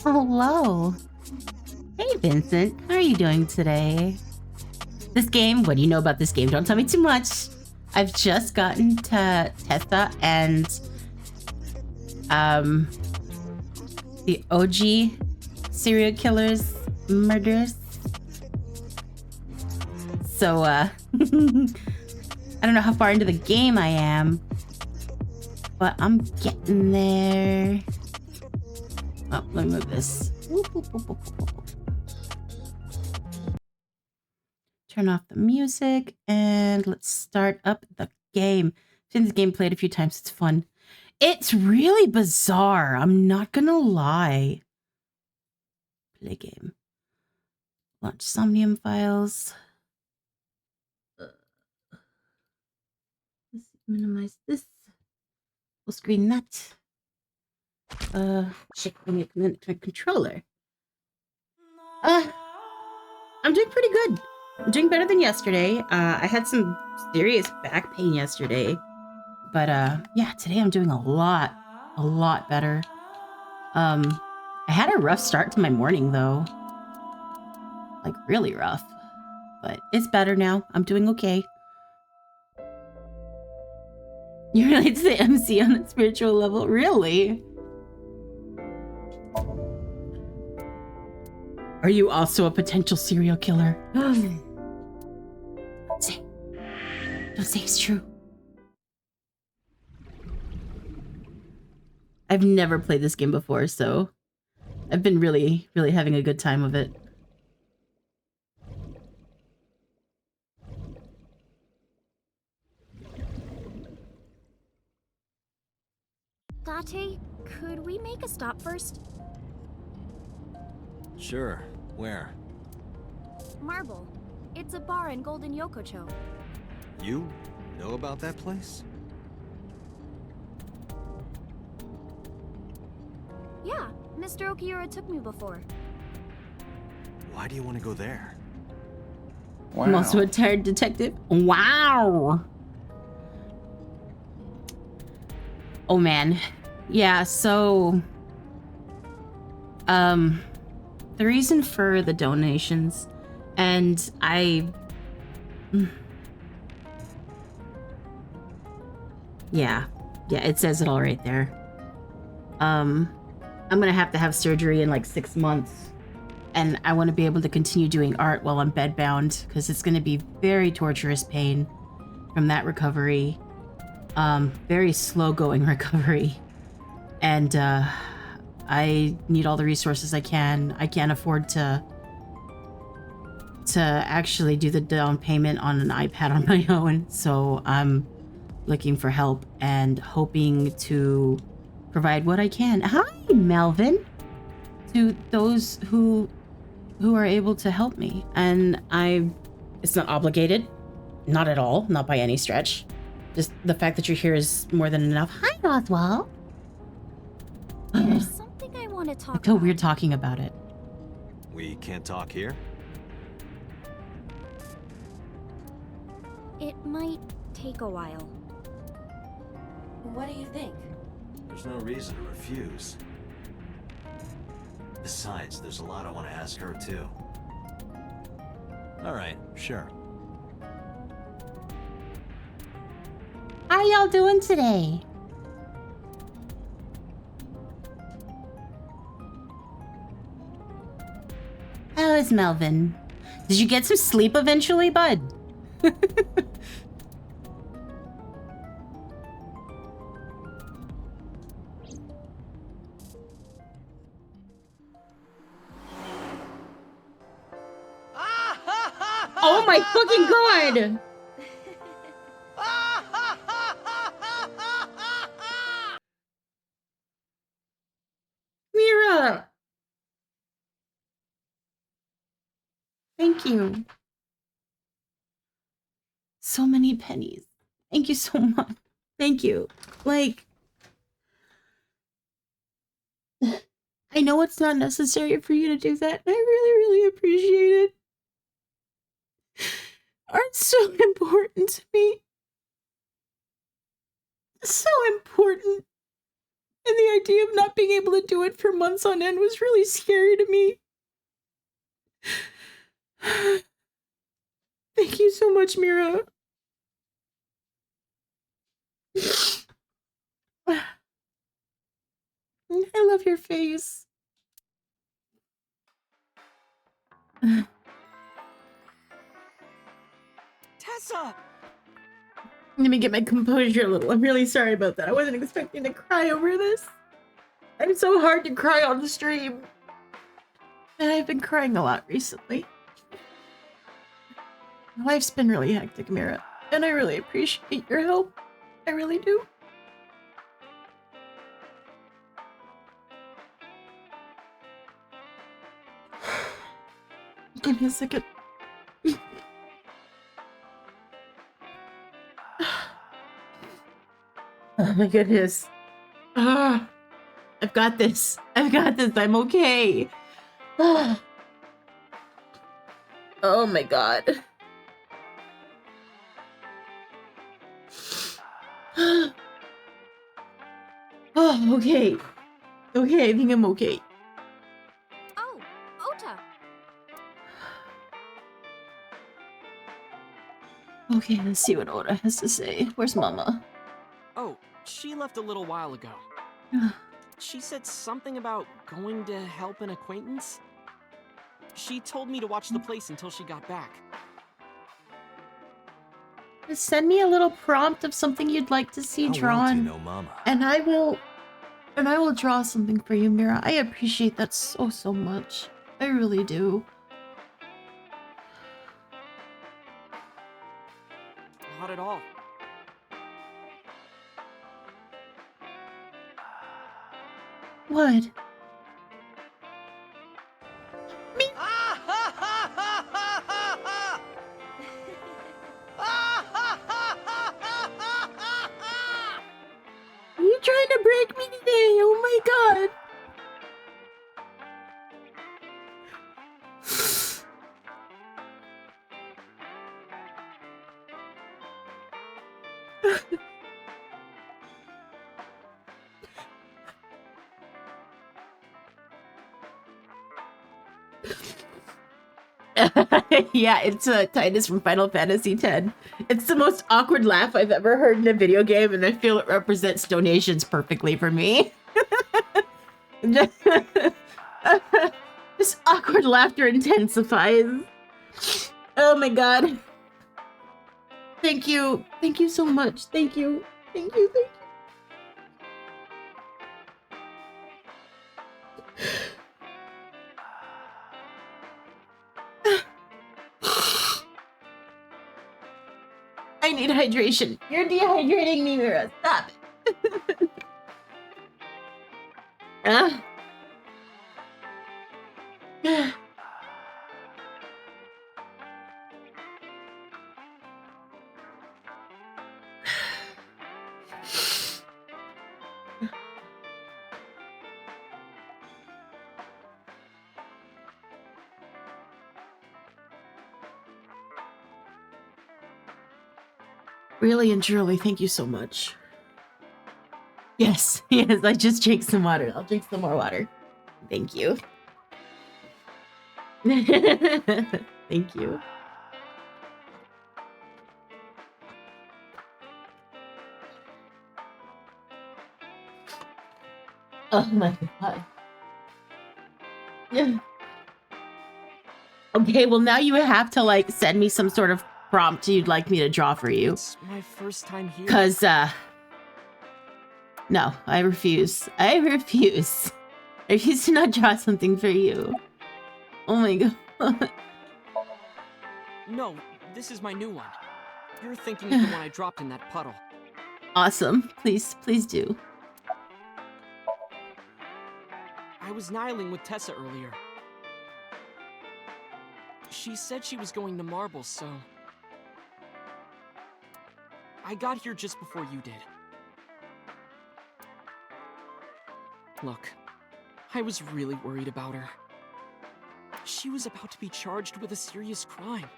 Hello. Hey, Vincent. How are you doing today? This game, what do you know about this game? Don't tell me too much. I've just gotten to Tessa and the OG serial killers murderers. So I don't know how far into the game I am, but I'm getting there. Oh, let me move this. Turn off the music and let's start up the game. I've seen this game played a few times. It's fun. It's really bizarre. I'm not gonna lie. Play game. Launch Somnium files. Let's minimize this. Full screen that. Shit, let me connect my controller. I'm doing pretty good. I'm doing better than yesterday. I had some serious back pain yesterday. But yeah, today I'm doing a lot better. I had a rough start to my morning though. Like really rough. But it's better now. I'm doing okay. You relate to the MC on a spiritual level? Really? Are you also a potential serial killer? Don't say it's true. I've never played this game before, so I've been really having a good time with it. Date, could we make a stop first? Sure. Where? Marble. It's a bar in Golden Yokocho. You know about that place? Yeah, Mr. Okiura took me before. Why do you want to go there? Wow. I'm also a tired detective. Wow. Oh man. Yeah, so the reason for the donations, and yeah, it says it all right there. I'm gonna have to have surgery in like 6 months, and I want to be able to continue doing art while I'm bedbound, because it's going to be very torturous pain from that recovery. Very slow going recovery, and I need all the resources I can. I can't afford to actually do the down payment on an iPad on my own, so I'm looking for help and hoping to provide what I can. Hi, Melvin, to those who are able to help me. And it's not obligated, not at all, not by any stretch. Just the fact that you're here is more than enough. Hi, Oswald. There's something I want to talk about. I feel weird talking about it. We can't talk here? It might take a while. What do you think? There's no reason to refuse. Besides, there's a lot I want to ask her, too. All right, sure. How y'all doing today? How is Melvin? Did you get some sleep eventually, bud? Oh my fucking god! Mira! Thank you. So many pennies. Thank you so much. Thank you. Like, I know it's not necessary for you to do that. I really appreciate it. Art's so important to me. So important. And the idea of not being able to do it for months on end was really scary to me. Thank you so much, Mira. I love your face. Tessa! Let me get my composure a little. I'm really sorry about that. I wasn't expecting to cry over this. I'm so hard to cry on the stream. And I've been crying a lot recently. Life's been really hectic, Mira. And I really appreciate your help. I really do. Give me a second. Oh my goodness. Ah, I've got this. I've got this. I'm okay. Ah. Oh my god. Oh, okay. Okay, I think I'm okay. Oh, Ota. Okay, let's see what Oda has to say. Where's Mama? Oh, she left a little while ago. She said something about going to help an acquaintance. She told me to watch the place until she got back. Send me a little prompt of something you'd like to see How well do drawn, you know Mama? and I will draw something for you, Mira. I appreciate that so much. I really do. Not at all. What? Me? Are you trying to break me today? Oh my god. Yeah, it's Titus from Final Fantasy X. It's the most awkward laugh I've ever heard in a video game, and I feel it represents donations perfectly for me. This awkward laughter intensifies. Oh my god. Thank you. Thank you so much. Thank you. Thank you. Thank you. I need hydration. You're dehydrating me, Mira. Stop it. Really and truly, thank you so much. Yes, yes, I just drank some water. I'll drink some more water. Thank you. Thank you. Oh my god. Yeah. Okay, well now you have to like send me some sort of prompt you'd like me to draw for you. It's my first time here. Cause no, I refuse. I refuse. I refuse to not draw something for you. Oh my god. No, this is my new one. You're thinking of the one I dropped in that puddle. Awesome. Please do. I was nihiling with Tessa earlier. She said she was going to Marble, so... I got here just before you did. Look, I was really worried about her. She was about to be charged with a serious crime.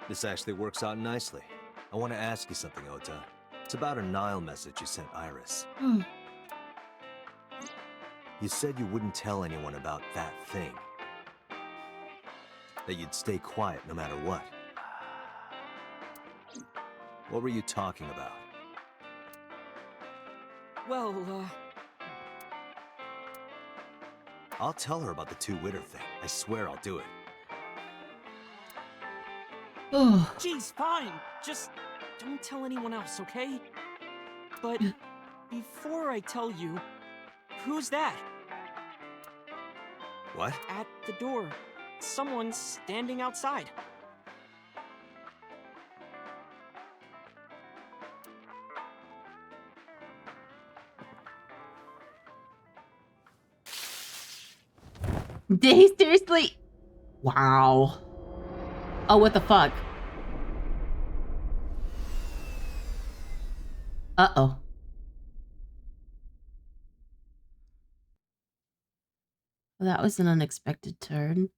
This actually works out nicely. I want to ask you something, Ota. It's about a Nile message you sent Iris. Hmm. You said you wouldn't tell anyone about that thing. That you'd stay quiet no matter what. What were you talking about? Well, I'll tell her about the two-witter thing. I swear I'll do it. Oh. geez, fine. Just don't tell anyone else, okay? But before I tell you, who's that? What? At the door. Someone's standing outside. Did he seriously? Wow. Oh, what the fuck? Uh-oh. Well, that was an unexpected turn.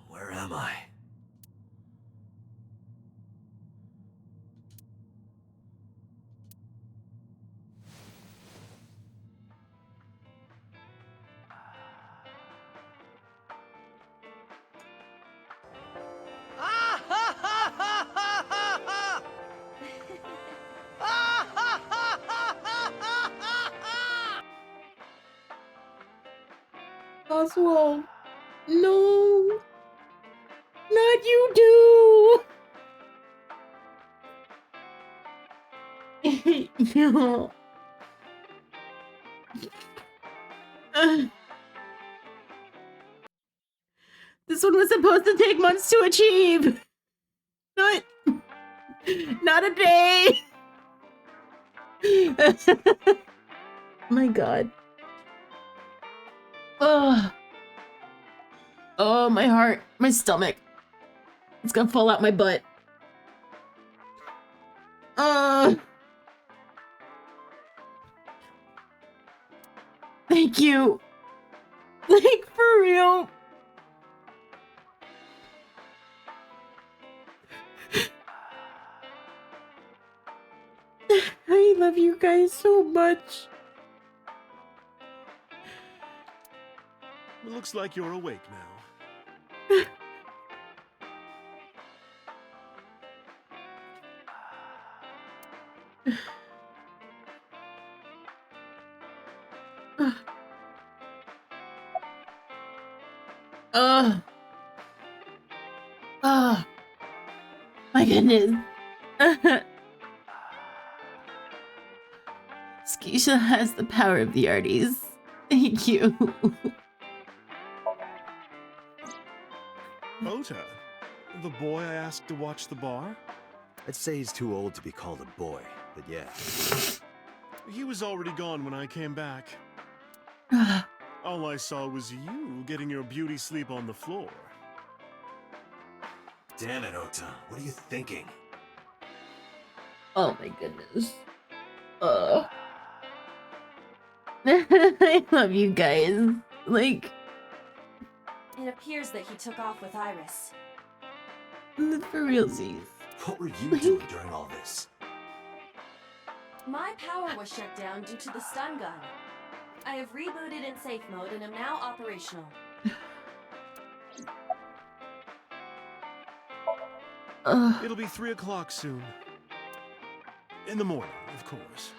Where am I? Oswald. No. Not you do. No. This one was supposed to take months to achieve. Not a day. My God. Oh. Oh, my heart, my stomach. It's gonna fall out my butt. Thank you. Like, for real. I love you guys so much. It looks like you're awake now. Oh, my goodness. Skeisha has the power of the arties. Thank you. Ota, the boy I asked to watch the bar? I'd say he's too old to be called a boy, but yeah. He was already gone when I came back. All I saw was you getting your beauty sleep on the floor. Damn it, Ota. What are you thinking? Oh my goodness. I love you guys. Like, It appears that he took off with Iris. for realsies. What were you doing during all this? My power was shut down due to the stun gun. I have rebooted in safe mode and am now operational. It'll be 3 o'clock soon. In the morning, of course.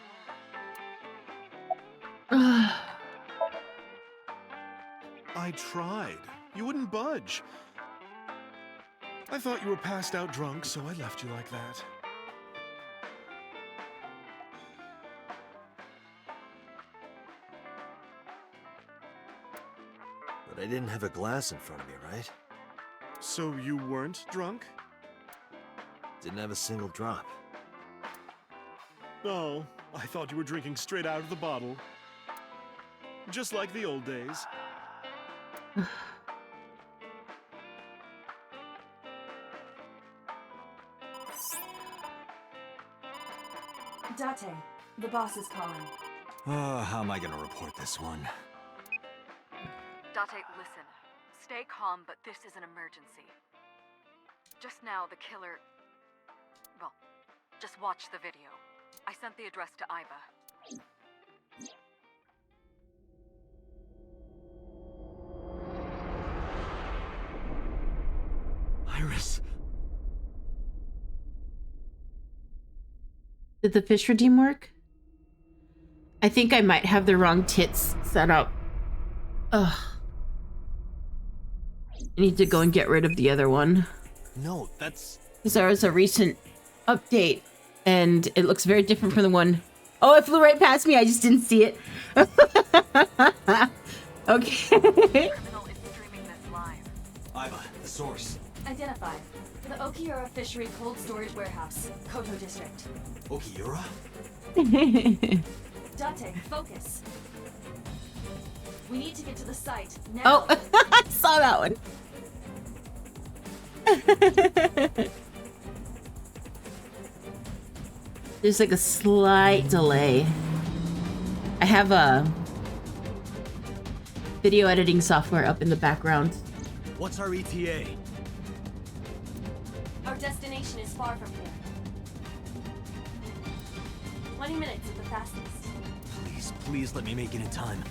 I tried. You wouldn't budge. I thought you were passed out drunk, so I left you like that. But I didn't have a glass in front of me, right? So you weren't drunk? Didn't have a single drop. Oh, I thought you were drinking straight out of the bottle. Just like the old days. Date, the boss is calling. How am I gonna report this one? Date, listen. Stay calm, but this is an emergency. Just now, the killer... Well, just watch the video. I sent the address to Iva. Iris. Did the fish redeem work? I think I might have the wrong tits set up. Ugh. I need to go and get rid of the other one. No, that's... Because there was a recent update, and it looks very different from the one... Oh, it flew right past me. I just didn't see it. Okay. Criminal is streaming this live. Iva, the source. Identified. The Okiura Fishery Cold Storage Warehouse, Koto District. Okiura? Date, focus. We need to get to the site now. Oh, I saw that one. There's like a slight delay. I have a video editing software up in the background. What's our ETA? Our destination is far from here. 20 minutes at the fastest. Please let me make it in time.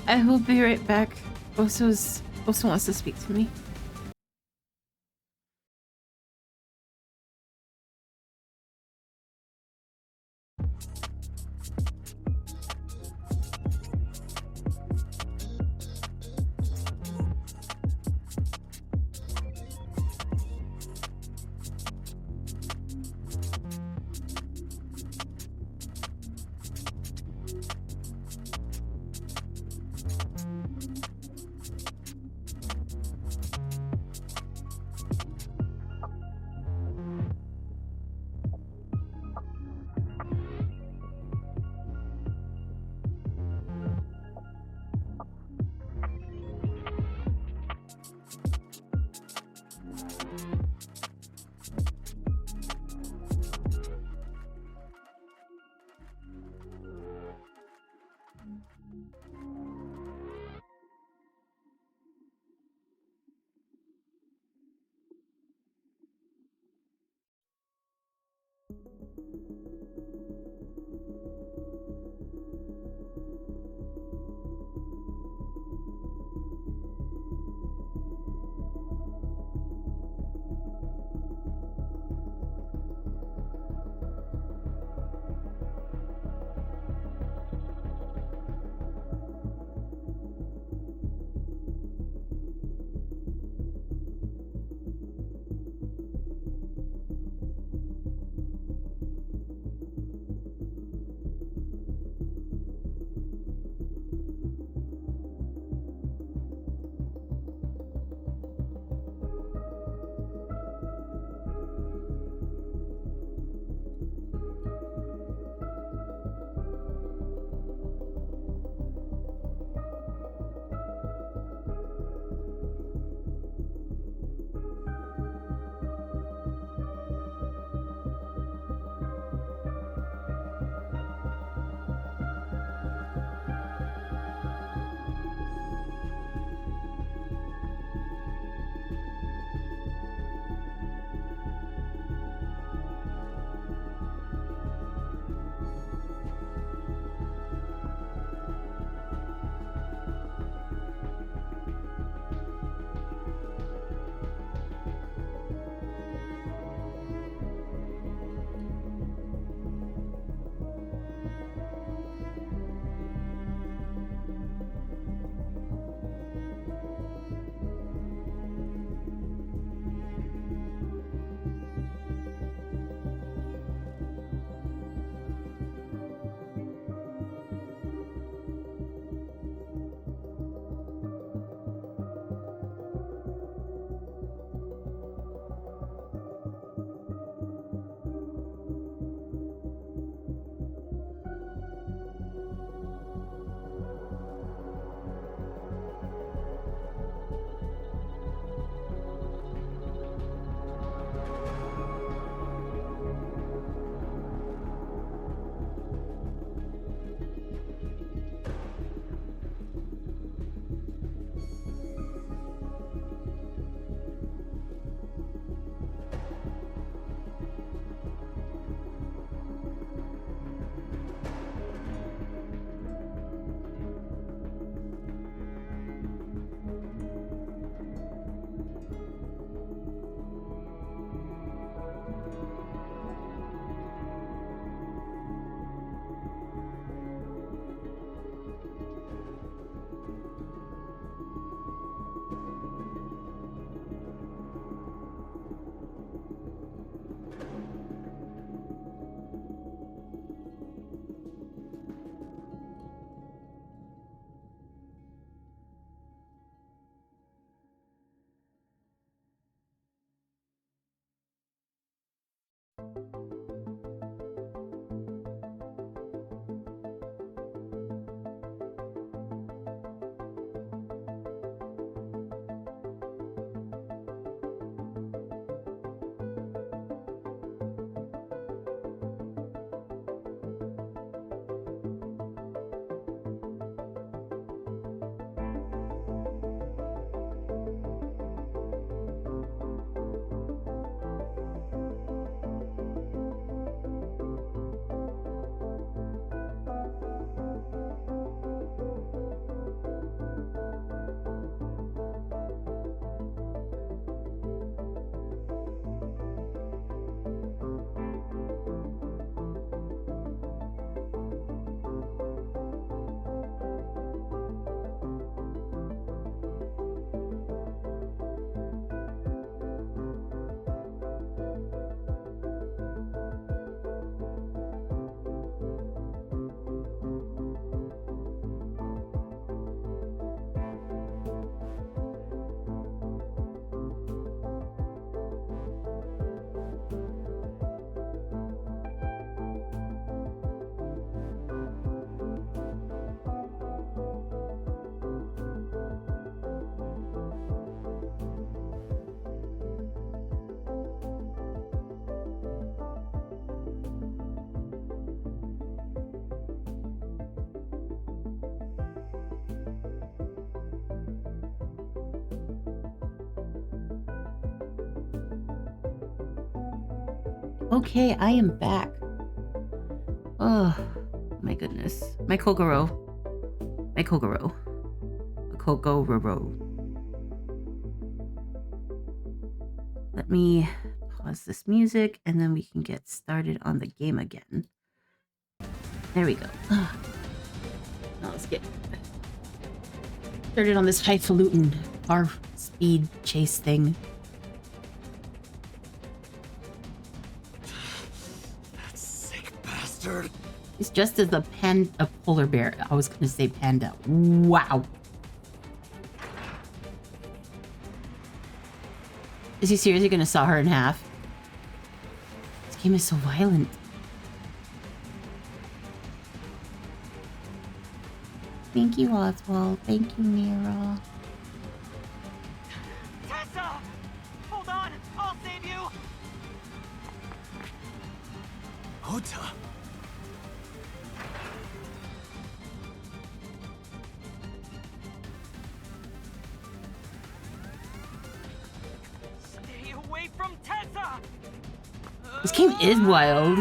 I will be right back. Oso wants to speak to me. Okay, I am back. Oh, my goodness. My Kokoro. My Kokoro. A Kokoro. Let me pause this music and then we can get started on the game again. There we go. Now let's get started on this highfalutin bar speed chase thing. That sick bastard. He's just as a polar bear. I was gonna say panda. Wow. Is he seriously gonna saw her in half? This game is so violent. Thank you, Oswald. Thank you, Nero. Tessa! Hold on! I'll save you! Ota. Stay away from Tessa! This game is wild.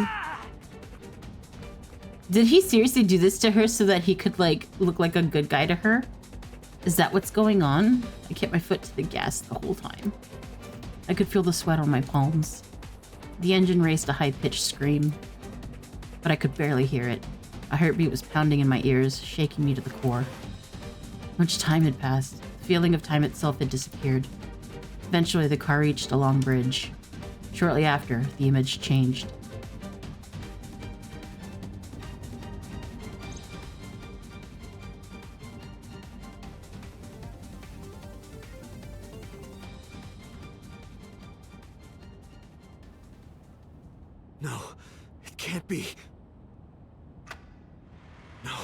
Did he seriously do this to her so that he could, like, look like a good guy to her? Is that what's going on? I kept my foot to the gas the whole time. I could feel the sweat on my palms. The engine raced a high-pitched scream, but I could barely hear it. A heartbeat was pounding in my ears, shaking me to the core. Much time had passed. The feeling of time itself had disappeared. Eventually, the car reached a long bridge. Shortly after, the image changed. No, it can't be. No.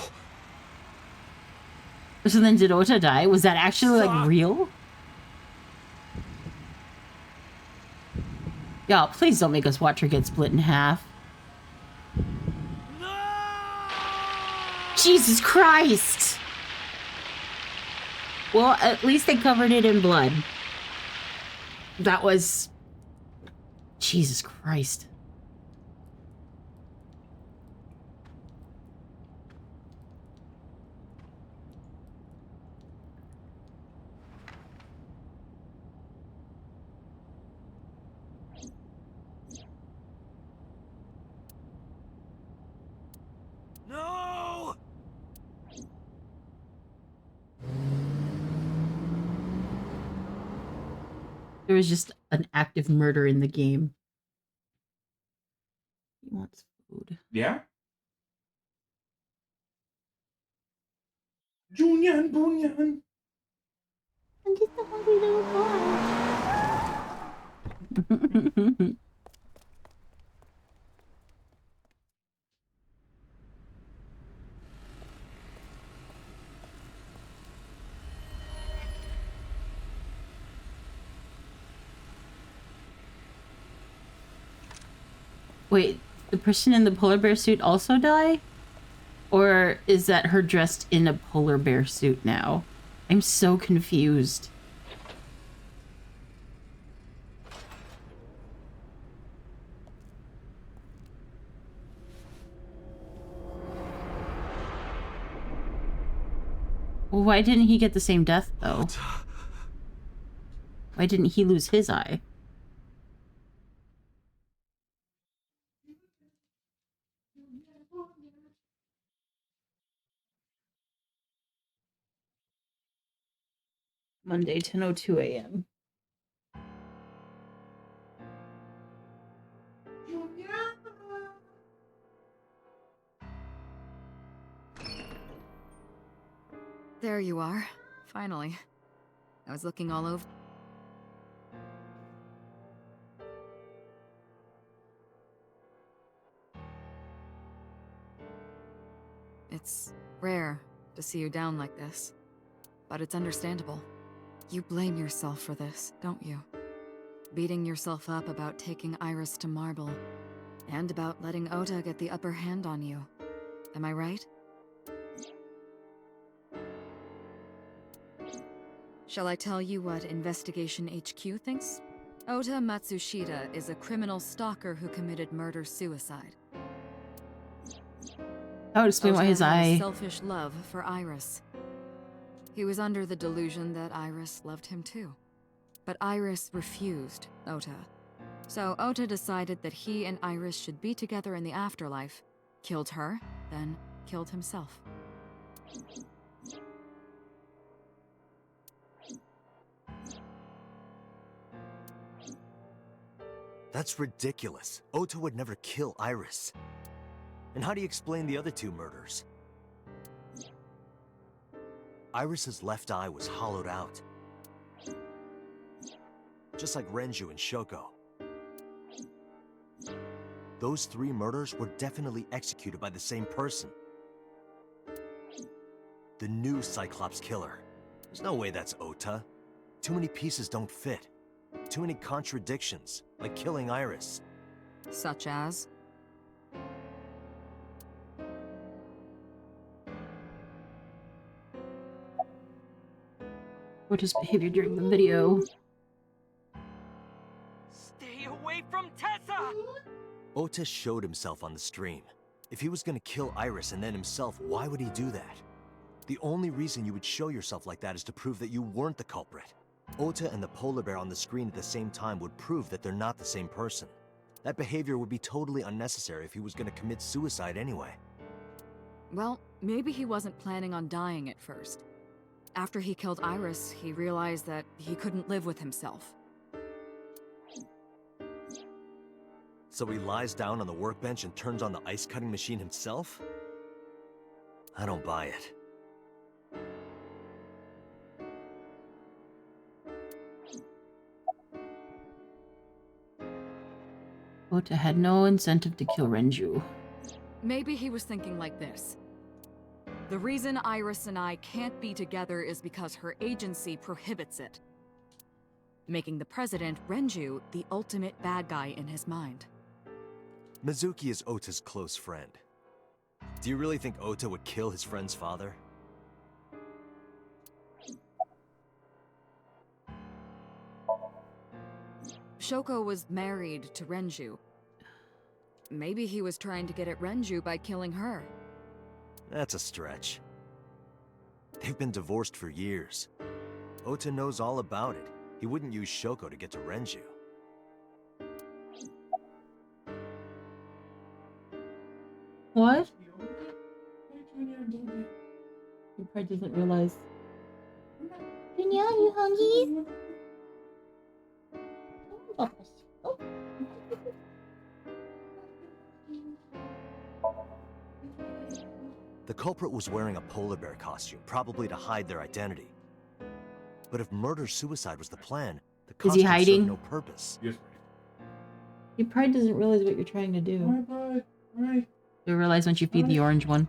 So then did Ota die? Was that actually, like, real? Y'all, please don't make us watch her get split in half. No! Jesus Christ! Well, at least they covered it in blood. That was... Jesus Christ. No! There was just an active murder in the game. He wants food. Yeah? Junyan, Bunyan. I'm just a hungry little boy. Wait, the person in the polar bear suit also die? Or is that her dressed in a polar bear suit now? I'm so confused. Well, why didn't he get the same death, though? Why didn't he lose his eye? Monday, 10:02 a.m. There you are. Finally. I was looking all over. It's rare to see you down like this, but it's understandable. You blame yourself for this, don't you? Beating yourself up about taking Iris to Marble, and about letting Ota get the upper hand on you. Am I right? Shall I tell you what Investigation HQ thinks? Ota Matsushita is a criminal stalker who committed murder-suicide. That would explain why Ota his had a eye. selfish love for Iris. He was under the delusion that Iris loved him too. But Iris refused Ota. So Ota decided that he and Iris should be together in the afterlife, killed her, then killed himself. That's ridiculous. Ota would never kill Iris. And how do you explain the other two murders? Iris's left eye was hollowed out. Just like Renju and Shoko. Those 3 murders were definitely executed by the same person. The new Cyclops killer. There's no way that's Ota. Too many pieces don't fit. Too many contradictions, like killing Iris. Such as? Ota's behavior during the video. Stay away from Tessa! Ota showed himself on the stream. If he was gonna kill Iris and then himself, why would he do that? The only reason you would show yourself like that is to prove that you weren't the culprit. Ota and the polar bear on the screen at the same time would prove that they're not the same person. That behavior would be totally unnecessary if he was gonna commit suicide anyway. Well, maybe he wasn't planning on dying at first. After he killed Iris, he realized that he couldn't live with himself. So he lies down on the workbench and turns on the ice cutting machine himself? I don't buy it. Ota had no incentive to kill Renju. Maybe he was thinking like this. The reason Iris and I can't be together is because her agency prohibits it. Making the president, Renju, the ultimate bad guy in his mind. Mizuki is Ota's close friend. Do you really think Ota would kill his friend's father? Shoko was married to Renju. Maybe he was trying to get at Renju by killing her. That's a stretch. They've been divorced for years. Ota knows all about it. He wouldn't use Shoko to get to Renju. What? He probably doesn't realize. Dunya, you hungry? Oh. The culprit was wearing a polar bear costume, probably to hide their identity. But if murder-suicide was the plan, the Is he costume hiding? served no purpose. Yes, He probably doesn't realize what you're trying to do. buddy. Right. You'll realize once you feed the orange one.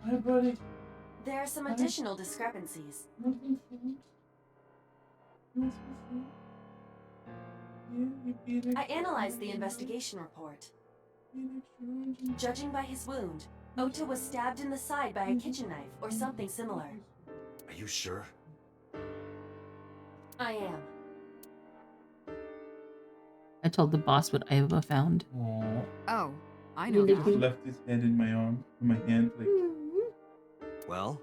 Hi, buddy. There are some additional discrepancies. I analyzed the investigation report. Judging by his wound, Ota was stabbed in the side by a kitchen knife or something similar. Are you sure? I am. I told the boss what Iva found. Aww. Oh, I know Really now. Just left his head in my arm, in my hand, like. Well,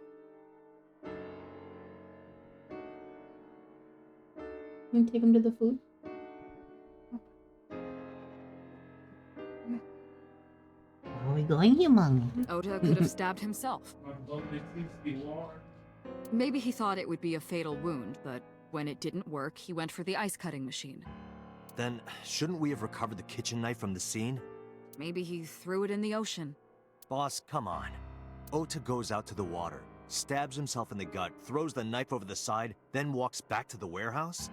You can take him to the food. Where are we going, you mommy? Ota could have stabbed himself. My lovely 61. Maybe he thought it would be a fatal wound, but when it didn't work, he went for the ice cutting machine. then shouldn't we have recovered the kitchen knife from the scene? Maybe he threw it in the ocean. Boss, come on. Ota goes out to the water, stabs himself in the gut, throws the knife over the side, then walks back to the warehouse?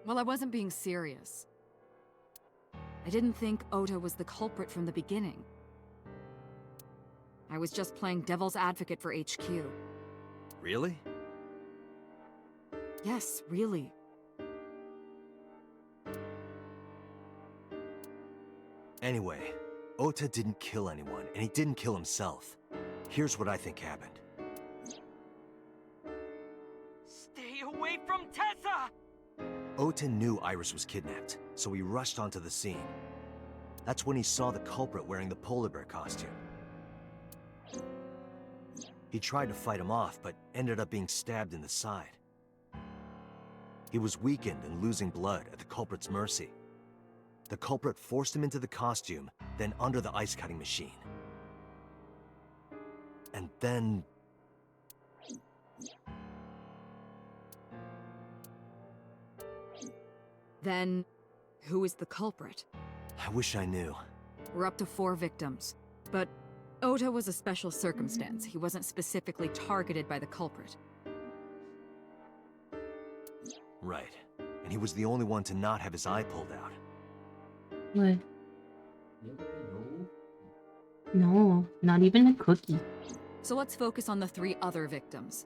Well, I wasn't being serious. I didn't think Ota was the culprit from the beginning. I was just playing devil's advocate for HQ. Really? Yes, really. Anyway, Ota didn't kill anyone, and he didn't kill himself. Here's what I think happened. Stay away from Tessa! Ota knew Iris was kidnapped, so he rushed onto the scene. That's when he saw the culprit wearing the polar bear costume. He tried to fight him off, but ended up being stabbed in the side. He was weakened and losing blood at the culprit's mercy. The culprit forced him into the costume, then under the ice cutting machine. And then... Then, who is the culprit? I wish I knew. We're up to 4 victims. But Ota was a special circumstance. He wasn't specifically targeted by the culprit. Right. And he was the only one to not have his eye pulled out. What? No, not even a cookie. So let's focus on the 3 other victims.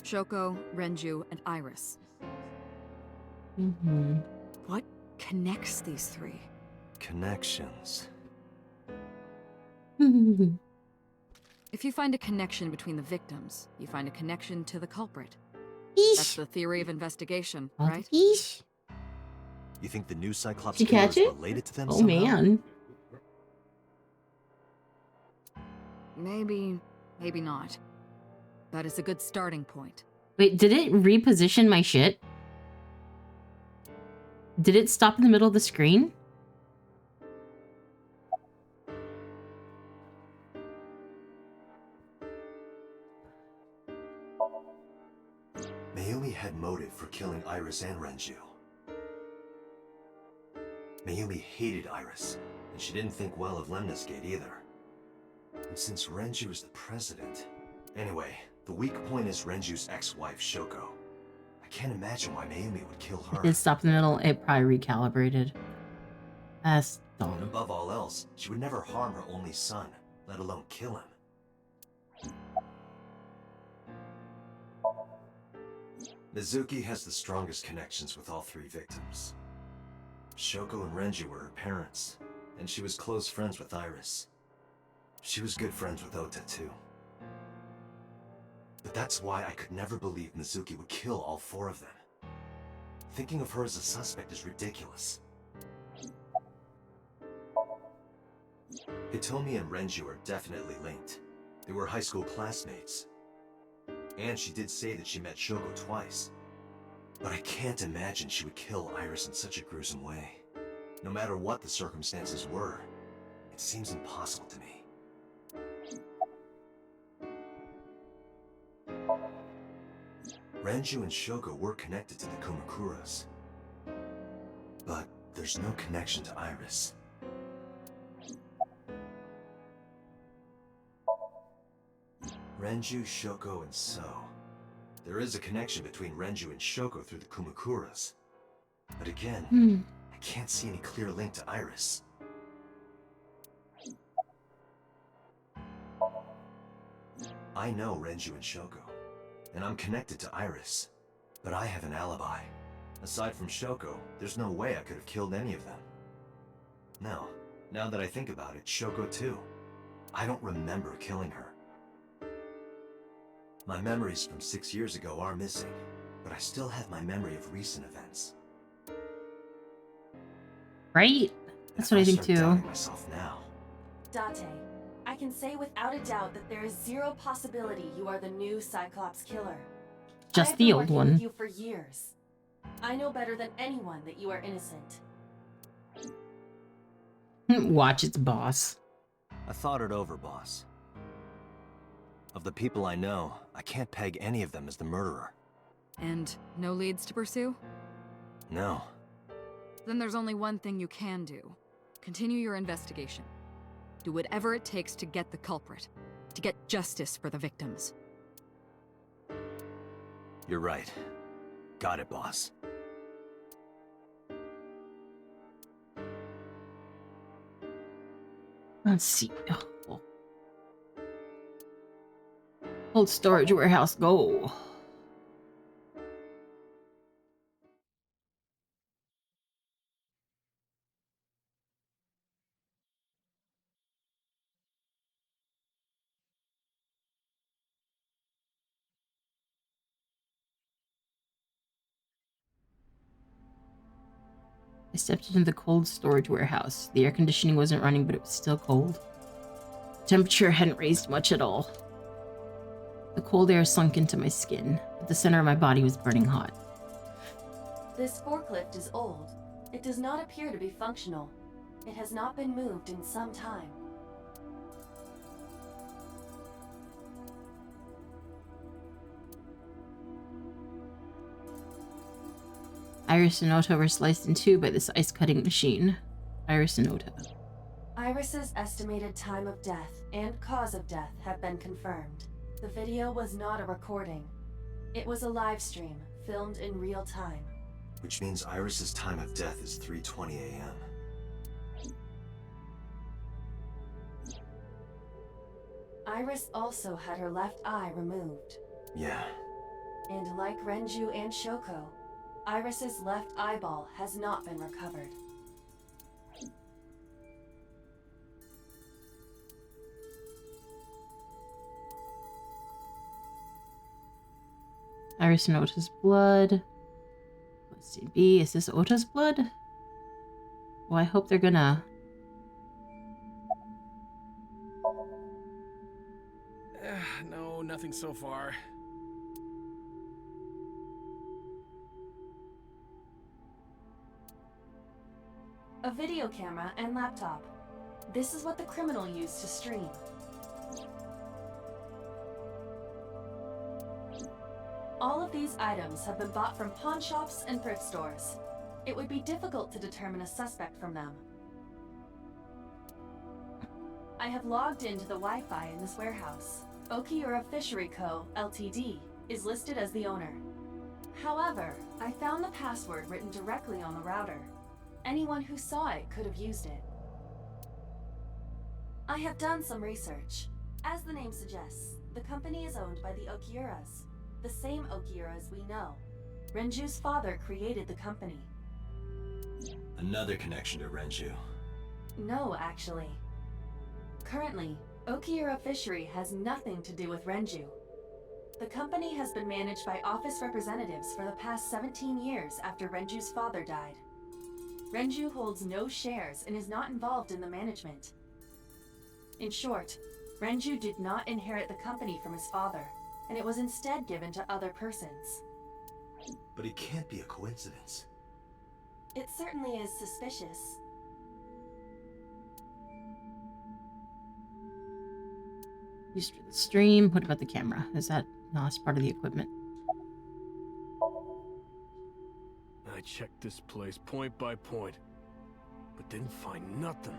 Shoko, Renju, and Iris. Mm-hmm. What connects these 3? Connections. If you find a connection between the victims, you find a connection to the culprit. That's Eesh. the theory of investigation, Oh, right? Eesh. You think the new Cyclops Did you killer catch is it? related to them Oh somehow? man. Maybe, maybe not. But it's a good starting point. Wait, did it reposition my shit? Did it stop in the middle of the screen? Mayumi had motive for killing Iris and Renju. Mayumi hated Iris, and she didn't think well of Lemniscate either. And since Renju is the president... Anyway, the weak point is Renju's ex-wife, Shoko. I can't imagine why Mayumi would kill her. It stopped in the middle. It probably recalibrated. That's And dumb. above all else, she would never harm her only son, let alone kill him. Mizuki has the strongest connections with all 3 victims. Shoko and Renju were her parents, and she was close friends with Iris. She was good friends with Ota too. But that's why I could never believe Mizuki would kill all 4 of them. Thinking of her as a suspect is ridiculous. Hitomi and Renju are definitely linked. They were high school classmates. And she did say that she met Shoko twice. But I can't imagine she would kill Iris in such a gruesome way. No matter what the circumstances were, it seems impossible to me. Renju and Shoko were connected to the Kumakuras. But there's no connection to Iris. Renju, Shoko, and So. There is a connection between Renju and Shoko through the Kumakuras. But again, I can't see any clear link to Iris. I know Renju and Shoko, and I'm connected to Iris. But I have an alibi. Aside from Shoko, there's no way I could have killed any of them. No, now that I think about it, Shoko too. I don't remember killing her. My memories from 6 years ago are missing, but I still have my memory of recent events. Right? That's what I think too. doubting myself now. Date, I can say without a doubt that there is 0 possibility you are the new Cyclops killer. Just I've the been old working one. with you for years. I know better than anyone that you are innocent. Watch its boss. I thought it over, boss. Of the people I know, I can't peg any of them as the murderer. And no leads to pursue? No. Then there's only one thing you can do. Continue your investigation. Do whatever it takes to get the culprit. To get justice for the victims. You're right. Got it, boss. Let's see. Oh. Old storage warehouse, go. I stepped into the cold storage warehouse. The air conditioning wasn't running, but it was still cold. The temperature hadn't raised much at all. The cold air sunk into my skin, but the center of my body was burning hot. This forklift is old. It does not appear to be functional. It has not been moved in some time. Iris and Ota were sliced in two by this ice-cutting machine. Iris and Ota. Iris's estimated time of death and cause of death have been confirmed. The video was not a recording. It was a live stream, filmed in real time. Which means Iris's time of death is 3:20 a.m. Iris also had her left eye removed. Yeah. And like Renju and Shoko, Iris's left eyeball has not been recovered. Iris and Ota's blood. Let's see. B, is this Ota's blood? Well, I hope they're gonna... No, nothing so far. A video camera and laptop. This is what the criminal used to stream. All of these items have been bought from pawn shops and thrift stores. It would be difficult to determine a suspect from them. I have logged into the Wi-Fi in this warehouse. Okiura Fishery Co., Ltd. is listed as the owner. However, I found the password written directly on the router. Anyone who saw it could have used it. I have done some research. As the name suggests, the company is owned by the Okiuras, the same Okiuras we know. Renju's father created the company. Another connection to Renju. No, actually. Currently, Okiura Fishery has nothing to do with Renju. The company has been managed by office representatives for the past 17 years after Renju's father died. Renju holds no shares and is not involved in the management. In short, Renju did not inherit the company from his father, and it was instead given to other persons. But it can't be a coincidence. It certainly is suspicious. Used for the stream. What about the camera? Is that... No, it's part of the equipment. I checked this place point by point, but didn't find nothing.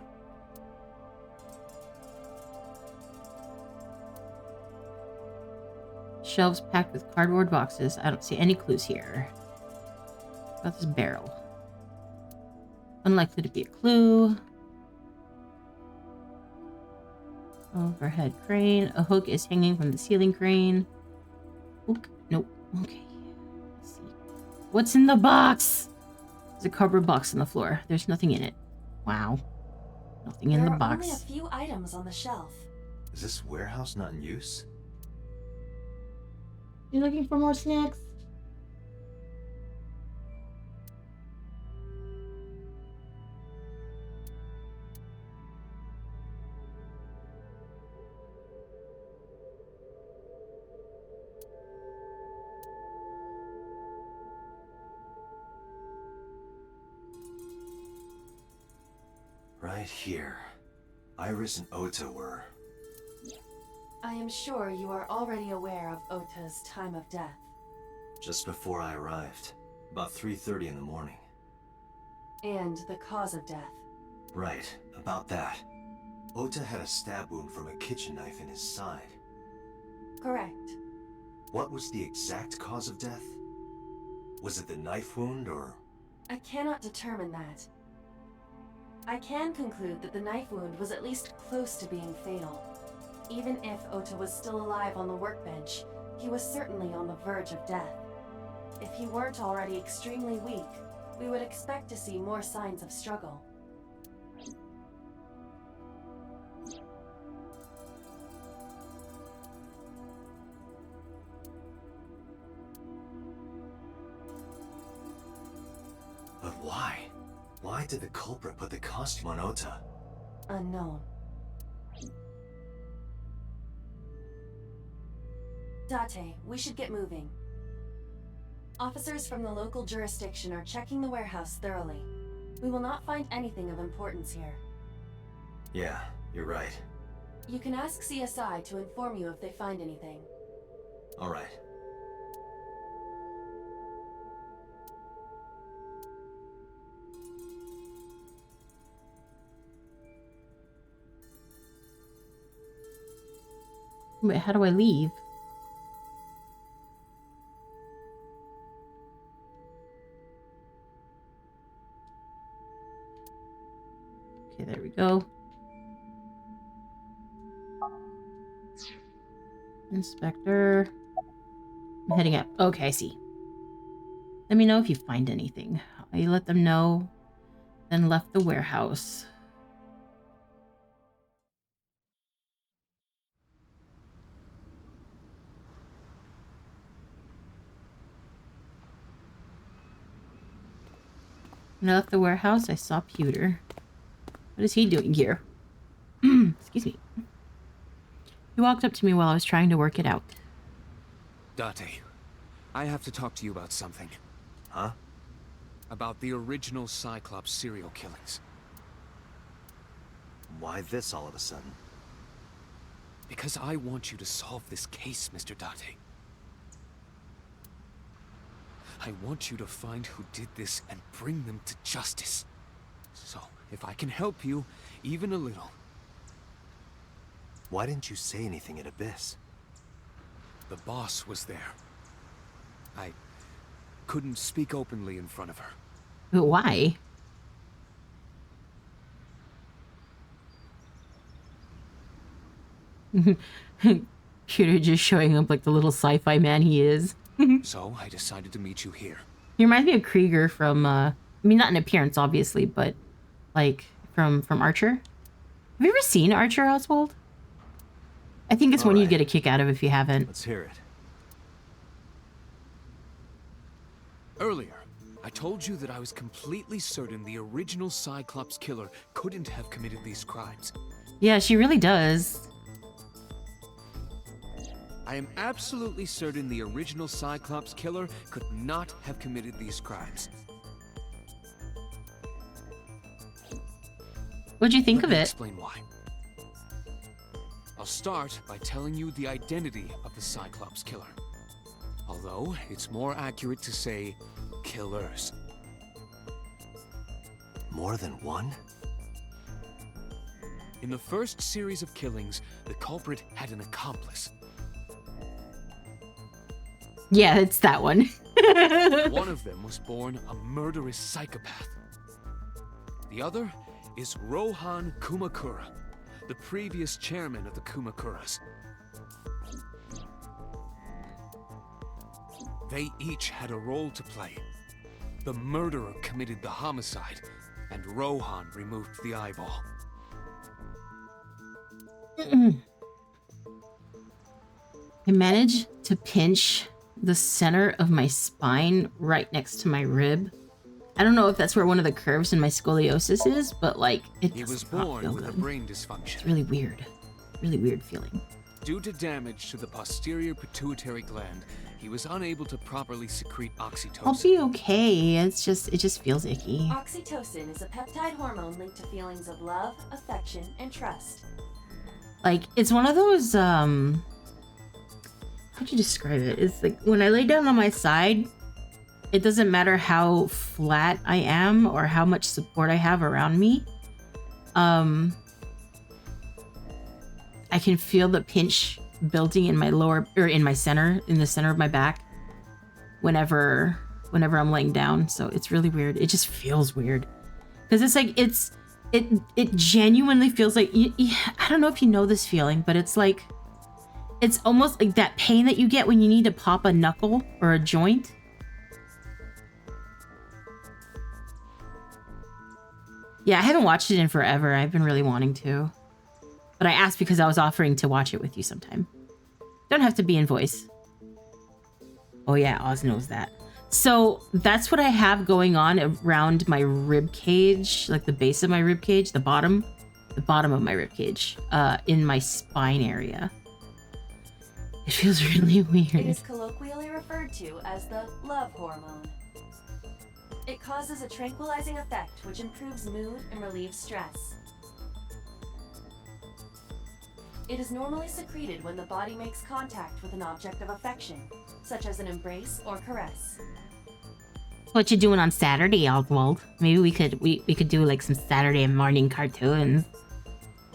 Shelves packed with cardboard boxes. I don't see any clues here. What about this barrel? Unlikely to be a clue. Overhead crane. A hook is hanging from the ceiling crane. Hook? Nope. Okay. Let's see. What's in the box? There's a cardboard box on the floor. There's nothing in it. Wow. Nothing in the box. There are only a few items on the shelf. Is this warehouse not in use? You looking for more snacks? Right here. Iris and Ota were... I am sure you are already aware of Ota's time of death. just before I arrived. About 3:30 in the morning. And the cause of death. Right, about that. Ota had a stab wound from a kitchen knife in his side. Correct. What was the exact cause of death? Was it the knife wound, or...? I cannot determine that. I can conclude that the knife wound was at least close to being fatal. Even if Ota was still alive on the workbench, he was certainly on the verge of death. If he weren't already extremely weak, we would expect to see more signs of struggle. But why? Why did the culprit put the costume on Ota? Unknown. Date, we should get moving. Officers from the local jurisdiction are checking the warehouse thoroughly. We will not find anything of importance here. Yeah, you're right. You can ask CSI to inform you if they find anything. All right. Wait, how do I leave? Okay, there we go. Inspector. I'm heading up. Okay, I see. Let me know if you find anything. I let them know, then left the warehouse. When I left the warehouse, I saw Pewter. What is he doing here? Excuse me. He walked up to me while I was trying to work it out. Date, I have to talk to you about something. Huh? About the original Cyclops serial killings. Why this all of a sudden? Because I want you to solve this case, Mr. Date. I want you to find who did this and bring them to justice. So, if I can help you, even a little. Why didn't you say anything at Abyss? The boss was there. I couldn't speak openly in front of her. But why? Pewter just showing up like the little sci-fi man he is. So, I decided to meet you here. He reminds me of Krieger from, I mean, not in appearance, obviously, but, like, from Archer. Have you ever seen Archer, Oswald? I think it's one you'd get a kick out of if you haven't. Let's hear it. Earlier, I told you that I was completely certain the original Cyclops killer couldn't have committed these crimes. Yeah, she really does. I am absolutely certain the original Cyclops killer could not have committed these crimes. What'd you think Let of me it? Explain why. I'll start by telling you the identity of the Cyclops killer. Although, it's more accurate to say killers. More than one? In the first series of killings, the culprit had an accomplice. Yeah, it's that one. One of them was born a murderous psychopath. The other is Rohan Kumakura, the previous chairman of the Kumakuras. They each had a role to play. The murderer committed the homicide, and Rohan removed the eyeball. I managed to pinch the center of my spine right next to my rib. I don't know if that's where one of the curves in my scoliosis is, but like it He was does not born feel with a good. brain dysfunction. It's really weird. Really weird feeling. Due to damage to the posterior pituitary gland, he was unable to properly secrete oxytocin. I'll be okay. It just feels icky. Oxytocin is a peptide hormone linked to feelings of love, affection, and trust. Like it's one of those how'd you describe it? It's like when I lay down on my side, it doesn't matter how flat I am or how much support I have around me. I can feel the pinch building in my lower or in my center, in the center of my back whenever I'm laying down. So it's really weird. It just feels weird. Because it's like it genuinely feels like I don't know if you know this feeling, but it's like it's almost like that pain that you get when you need to pop a knuckle or a joint. Yeah, I haven't watched it in forever. I've been really wanting to. But I asked because I was offering to watch it with you sometime. Don't have to be in voice. Oh yeah, Oz knows that. So that's what I have going on around my rib cage, like the base of my rib cage, the bottom of my rib cage, in my spine area. It feels really It weird. is colloquially referred to as the love hormone. It causes a tranquilizing effect which improves mood and relieves stress. It is normally secreted when the body makes contact with an object of affection, such as an embrace or caress. What you doing on Saturday, Oswald? Maybe we could do like some Saturday morning cartoons.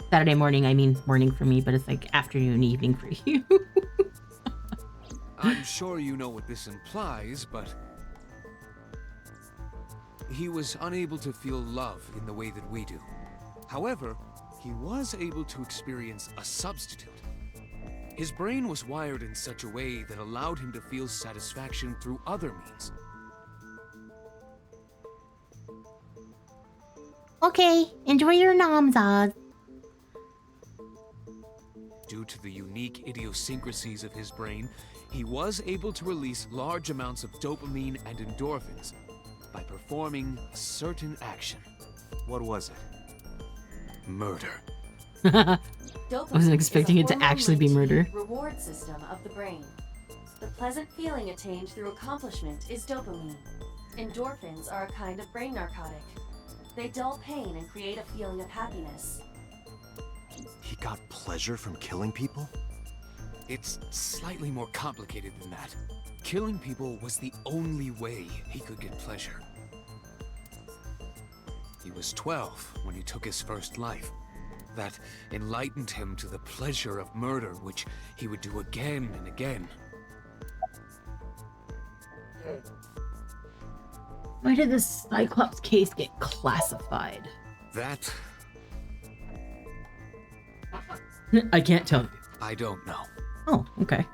Saturday morning, I mean morning for me, but it's like afternoon, evening for you. I'm sure you know what this implies, but he was unable to feel love in the way that we do. However, he was able to experience a substitute. His brain was wired in such a way that allowed him to feel satisfaction through other means. Okay, enjoy your noms, Oz. Due to the unique idiosyncrasies of his brain, he was able to release large amounts of dopamine and endorphins by performing a certain action. What was it? Murder. I wasn't expecting it to actually be murder. Reward system of the brain. The pleasant feeling attained through accomplishment is dopamine. Endorphins are a kind of brain narcotic. They dull pain and create a feeling of happiness. He got pleasure from killing people? It's slightly more complicated than that. Killing people was the only way he could get pleasure. He was 12 when he took his first life. That enlightened him to the pleasure of murder, which he would do again and again. Why did this Cyclops case get classified? That, I can't tell you. I don't know. Oh, okay.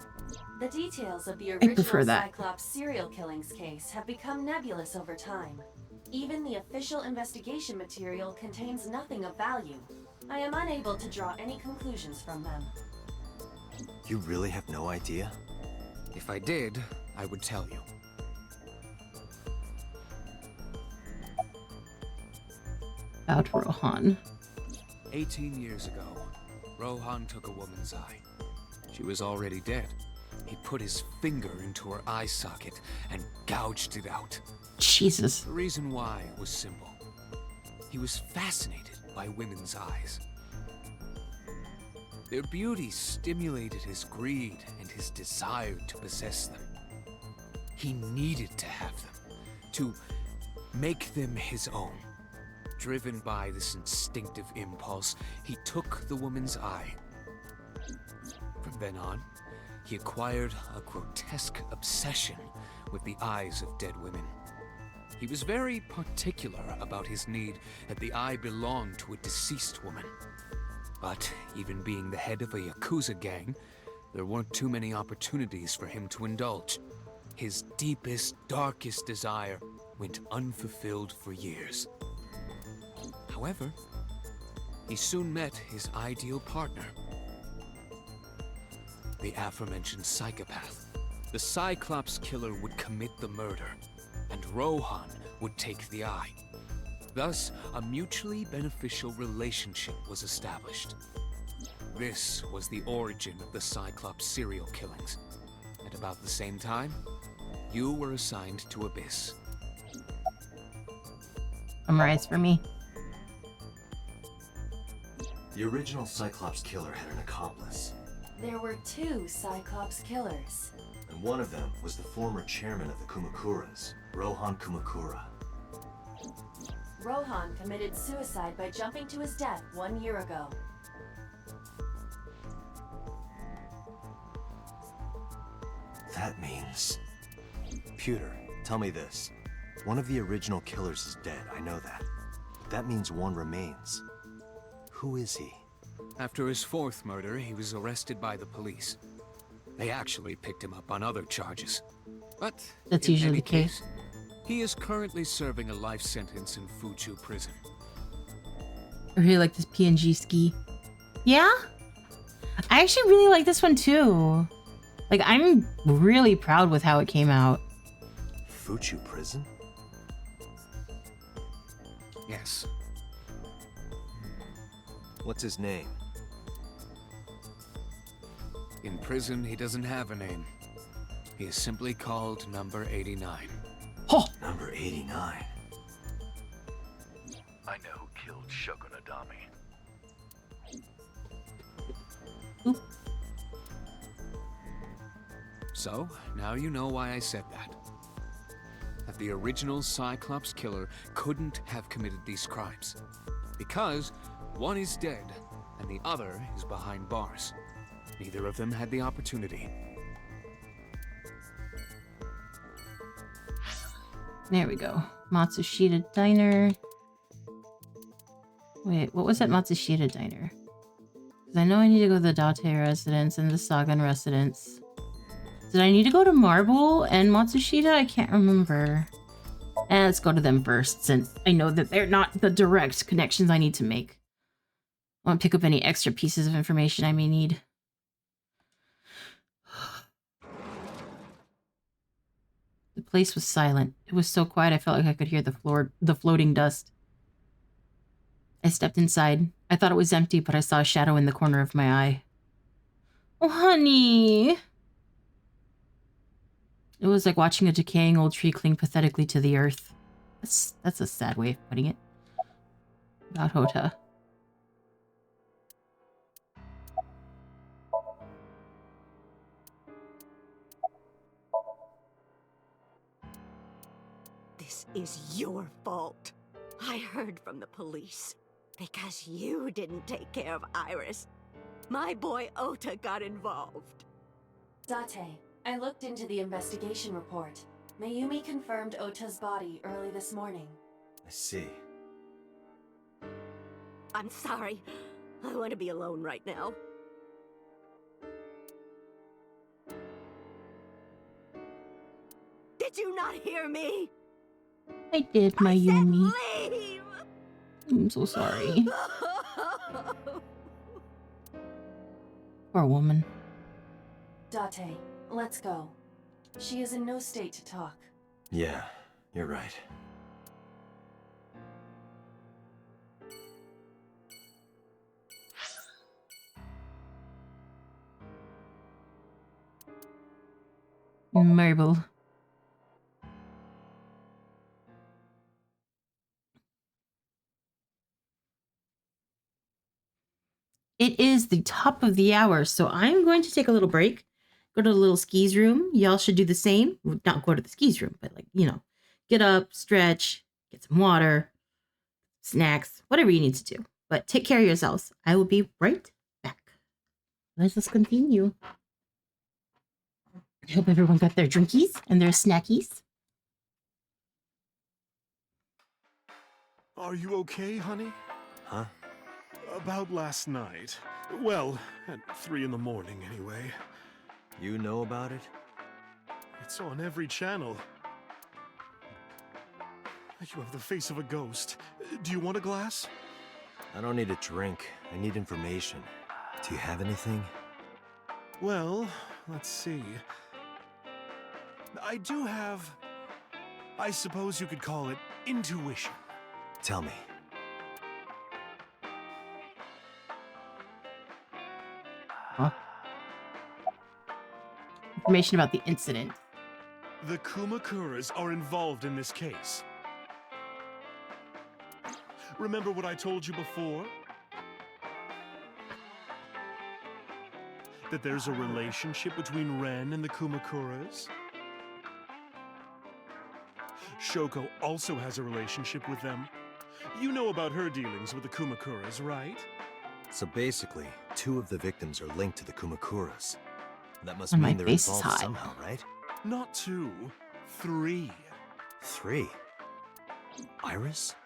The details of the prefer original that. Cyclops serial killings case have become nebulous over time. Even the official investigation material contains nothing of value. I am unable to draw any conclusions from them. You really have no idea? If I did, I would tell you. About Rohan. 18 years ago, Rohan took a woman's eye. She was already dead. He put his finger into her eye socket and gouged it out. Jesus. The reason why was simple. He was fascinated by women's eyes. Their beauty stimulated his greed and his desire to possess them. He needed to have them, to make them his own. Driven by this instinctive impulse, he took the woman's eye. From then on, he acquired a grotesque obsession with the eyes of dead women. He was very particular about his need that the eye belonged to a deceased woman. But even being the head of a Yakuza gang, there weren't too many opportunities for him to indulge. His deepest, darkest desire went unfulfilled for years. However, he soon met his ideal partner. The aforementioned psychopath. The Cyclops killer would commit the murder, and Rohan would take the eye. Thus, a mutually beneficial relationship was established. This was the origin of the Cyclops serial killings. At about the same time, you were assigned to Abyss. Summarize for me. The original Cyclops killer had an accomplice, There were 2 Cyclops killers. and one of them was the former chairman of the Kumakuras, Rohan Kumakura. Rohan committed suicide by jumping to his death 1 year ago. That means... Pewter, tell me this. One of the original killers is dead, I know that. But that means one remains. Who is he? After his 4th murder, he was arrested by the police. They actually picked him up on other charges. But That's in usually any the case. He is currently serving a life sentence in Fuju prison. Or he like this PNG ski. Yeah? I actually really like this one too. Like, I'm really proud with how it came out. Fuchu prison? Yes. What's his name? In prison, he doesn't have a name. He is simply called Number 89. Oh! Number 89. I know who killed Shogun Adami. So, now you know why I said that. That the original Cyclops killer couldn't have committed these crimes. Because one is dead, and the other is behind bars. Neither of them had the opportunity. There we go. Matsushita Diner. Wait, what was at Matsushita Diner? Because I know I need to go to the Date residence and the Sagan residence. Did I need to go to Marble and Matsushita? I can't remember. And let's go to them first, since I know that they're not the direct connections I need to make. I want to pick up any extra pieces of information I may need. The place was silent. It was so quiet I felt like I could hear the floating dust. I stepped inside. I thought it was empty, but I saw a shadow in the corner of my eye. Oh, honey! It was like watching a decaying old tree cling pathetically to the earth. That's a sad way of putting it. About Hota. This is your fault. I heard from the police. Because you didn't take care of Iris. My boy Ota got involved. Date, I looked into the investigation report. Mayumi confirmed Ota's body early this morning. I see. I'm sorry. I want to be alone right now. Did you not hear me? I did, Mayumi. I'm so sorry. Poor woman. Date, let's go. She is in no state to talk. Yeah, you're right. Marble. It is the top of the hour, so I'm going to take a little break. Go to the little skis room. Y'all should do the same. Not go to the skis room, but like, you know, get up, stretch, get some water, snacks, whatever you need to do. But take care of yourselves. I will be right back. Let's just continue. I hope everyone got their drinkies and their snackies. Are you okay, honey? Huh? About last night. Well, at 3 in the morning anyway. You know about it? It's on every channel. You have the face of a ghost. Do you want a glass? I don't need a drink. I need information. Do you have anything? Well, let's see. I do have... I suppose you could call it intuition. Tell me. Huh? Information about the incident. The Kumakuras are involved in this case. Remember what I told you before? That there's a relationship between Ren and the Kumakuras? Shoko also has a relationship with them. You know about her dealings with the Kumakuras, right? So basically, 2 of the victims are linked to the Kumakuras. That must And my mean they're face is involved hot. somehow, right? Not 2, 3. 3? Iris?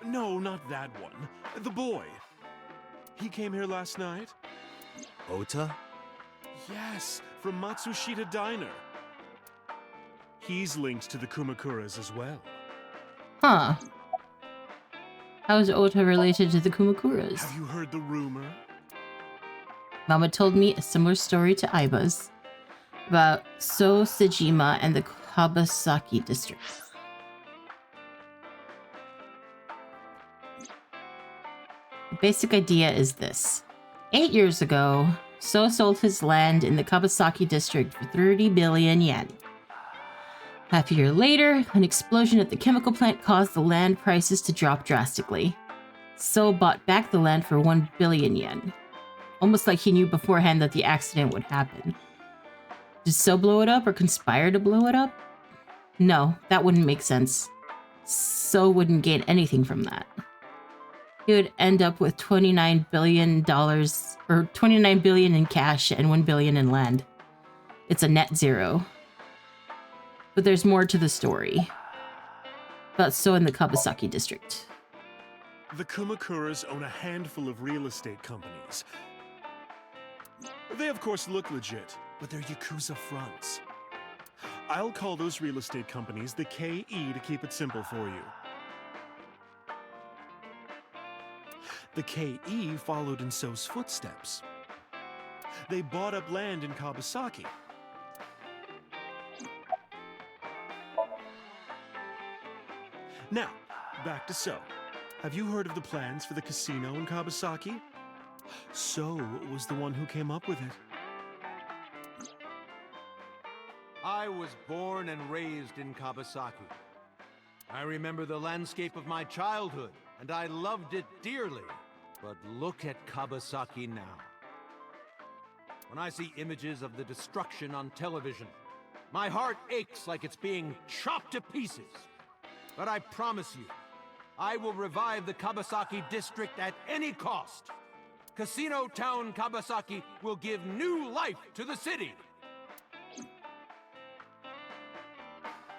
No, not that one. The boy. He came here last night? Ota? Yes, from Matsushita Diner. He's linked to the Kumakuras as well. Huh. How is Ota related to the Kumakuras? Have you heard the rumor? Mama told me a similar story to Aiba's about So Sejima and the Kabasaki district. The basic idea is this. 8 years ago, So sold his land in the Kabasaki district for 30 billion yen. Half a year later, an explosion at the chemical plant caused the land prices to drop drastically. So bought back the land for 1 billion yen. Almost like he knew beforehand that the accident would happen. Did So blow it up or conspire to blow it up? No, that wouldn't make sense. So wouldn't gain anything from that. He would end up with $29 billion, or 29 billion in cash and 1 billion in land. It's a net zero. But there's more to the story. About So in the Kabasaki district. The Kumakuras own a handful of real estate companies. They of course look legit, but they're Yakuza fronts. I'll call those real estate companies the KE to keep it simple for you. The KE followed in So's footsteps. They bought up land in Kabasaki. Now, back to So. Have you heard of the plans for the casino in Kabasaki? So was the one who came up with it. I was born and raised in Kabasaki. I remember the landscape of my childhood, and I loved it dearly. But look at Kabasaki now. When I see images of the destruction on television, my heart aches like it's being chopped to pieces. But I promise you, I will revive the Kabasaki district at any cost. Casino Town Kabasaki will give new life to the city.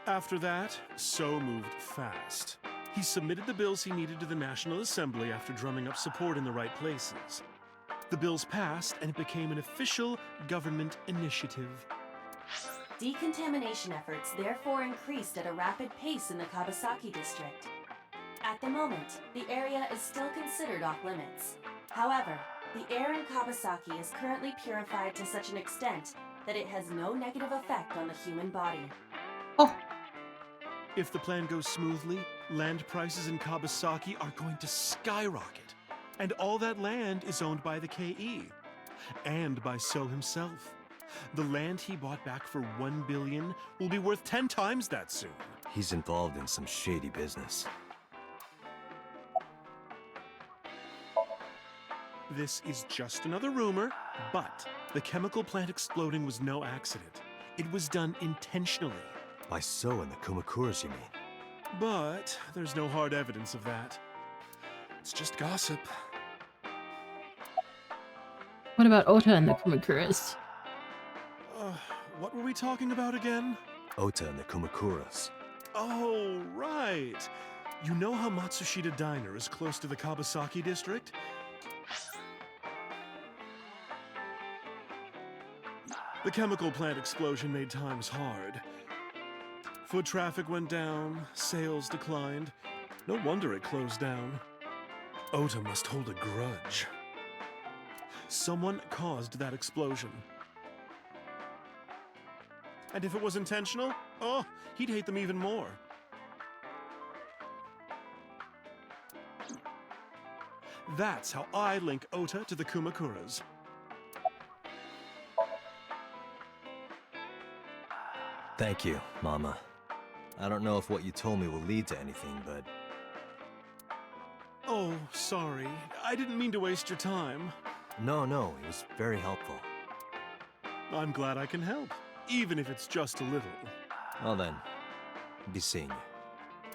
After that, So moved fast. He submitted the bills he needed to the National Assembly after drumming up support in the right places. The bills passed, and it became an official government initiative. Decontamination efforts therefore increased at a rapid pace in the Kabasaki district. At the moment, the area is still considered off-limits. However, the air in Kabasaki is currently purified to such an extent that it has no negative effect on the human body. Oh. If the plan goes smoothly, land prices in Kabasaki are going to skyrocket. And all that land is owned by the KE. And by So himself. The land he bought back for 1 billion will be worth 10 times that soon. He's involved in some shady business. This is just another rumor, but the chemical plant exploding was no accident. It was done intentionally. By So and the Kumakuras, you mean? But there's no hard evidence of that. It's just gossip. What about Ota and the Kumakuras? What were we talking about again? Ota and the Kumakuras. Oh, right. You know how Matsushita Diner is close to the Kabasaki district? The chemical plant explosion made times hard. Foot traffic went down, sales declined. No wonder it closed down. Ota must hold a grudge. Someone caused that explosion. And if it was intentional, oh, he'd hate them even more. That's how I link Ota to the Kumakuras. Thank you, Mama. I don't know if what you told me will lead to anything, but... Oh, sorry. I didn't mean to waste your time. No, it was very helpful. I'm glad I can help, even if it's just a little. Well then, be seeing you.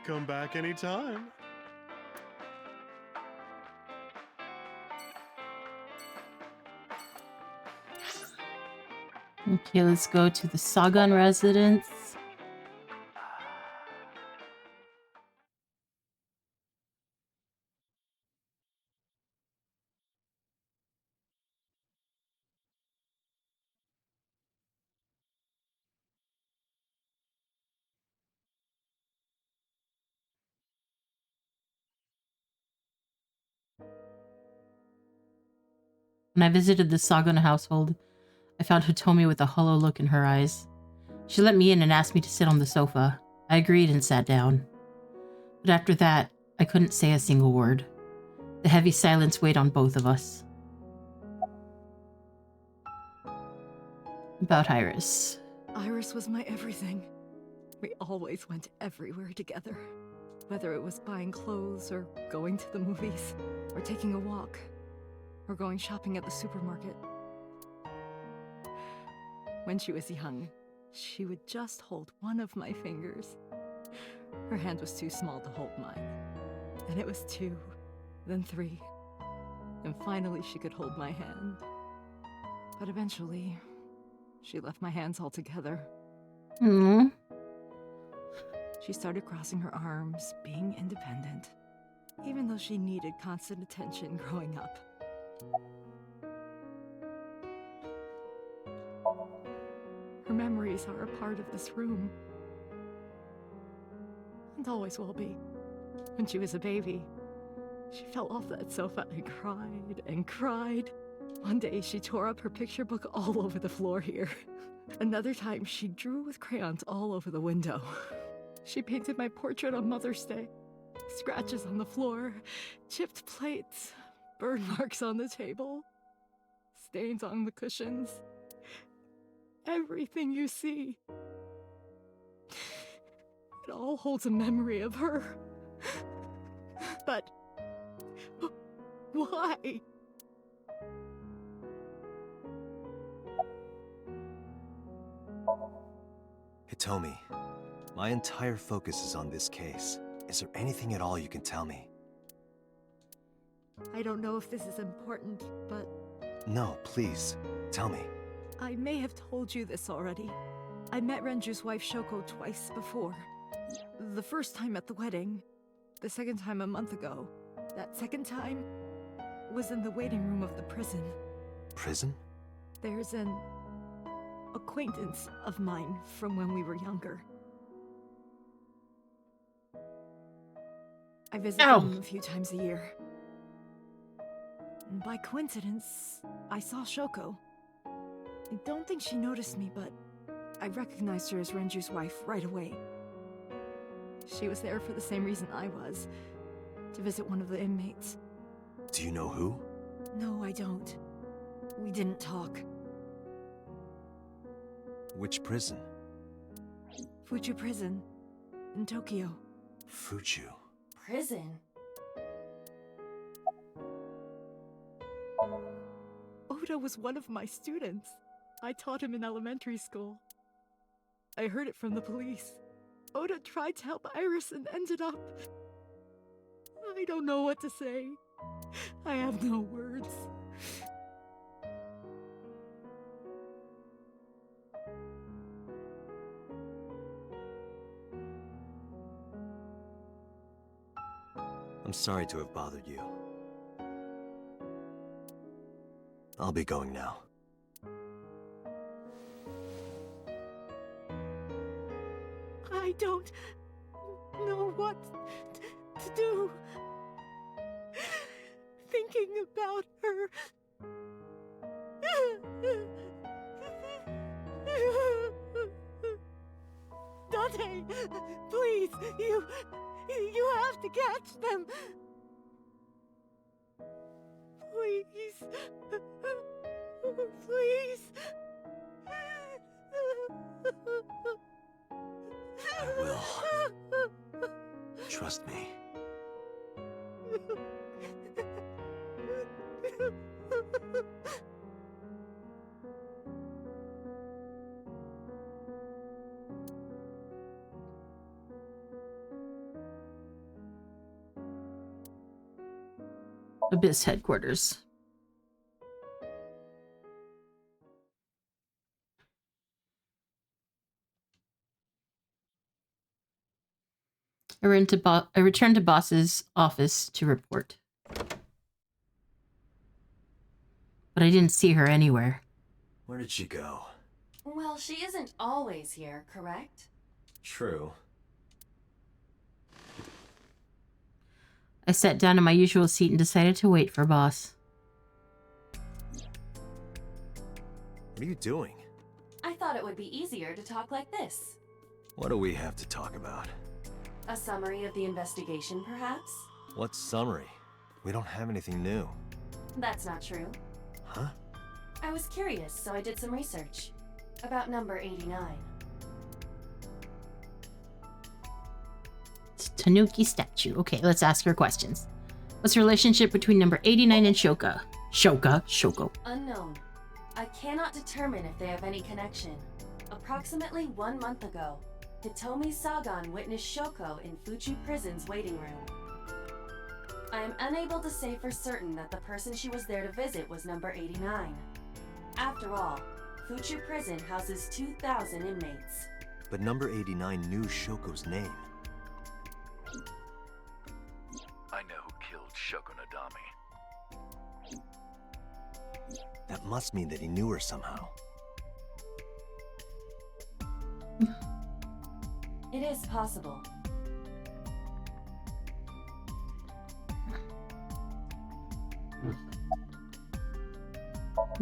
Come back anytime. Okay, let's go to the Sagan residence. When I visited the Sagan household, I found Hitomi with a hollow look in her eyes. She let me in and asked me to sit on the sofa. I agreed and sat down. But after that, I couldn't say a single word. The heavy silence weighed on both of us. About Iris. Iris was my everything. We always went everywhere together. Whether it was buying clothes, or going to the movies, or taking a walk, or going shopping at the supermarket. When she was young, she would just hold one of my fingers. Her hand was too small to hold mine. Then it was 2, then 3, and finally she could hold my hand. But eventually, she left my hands altogether. Mm. She started crossing her arms, being independent, even though she needed constant attention growing up. Her memories are a part of this room. And always will be. When she was a baby, she fell off that sofa and cried and cried. One day, she tore up her picture book all over the floor here. Another time, she drew with crayons all over the window. She painted my portrait on Mother's Day. Scratches on the floor, chipped plates, burn marks on the table, stains on the cushions. Everything you see. It all holds a memory of her. But why? Hitomi, my entire focus is on this case. Is there anything at all you can tell me? I don't know if this is important, but No, please, tell me. I may have told you this already. I met Renju's wife Shoko twice before. The first time at the wedding, the second time a month ago. That second time was in the waiting room of the prison. Prison? There's an acquaintance of mine from when we were younger. I visit them a few times a year. And by coincidence, I saw Shoko. I don't think she noticed me, but I recognized her as Renju's wife right away. She was there for the same reason I was, to visit one of the inmates. Do you know who? No, I don't. We didn't talk. Which prison? Fuchu Prison, in Tokyo. Fuchu. Prison? Oda was one of my students. I taught him in elementary school. I heard it from the police. Oda tried to help Iris and ended up... I don't know what to say. I have no words. I'm sorry to have bothered you. I'll be going now. I don't know what to do. Thinking about her. Dante, please, you have to catch them. Please. Please. I will. Trust me. Abyss headquarters. I returned to Boss's office to report. But I didn't see her anywhere. Where did she go? Well, she isn't always here, correct? True. I sat down in my usual seat and decided to wait for Boss. What are you doing? I thought thought it would be easier to talk like this. What do we have to talk about? A summary of the investigation, perhaps? What summary? We don't have anything new. That's not true. Huh? I was curious, so I did some research. About number 89. It's Tanuki statue. Okay, let's ask her questions. What's the relationship between number 89 and Shoko? Shoko. Unknown. I cannot determine if they have any connection. Approximately 1 month ago, Hitomi Sagan witnessed Shoko in Fuchu Prison's waiting room. I am unable to say for certain that the person she was there to visit was number 89. After all, Fuchu Prison houses 2,000 inmates. But number 89 knew Shoko's name. I know who killed Shoko Nadami. That must mean that he knew her somehow. It is possible.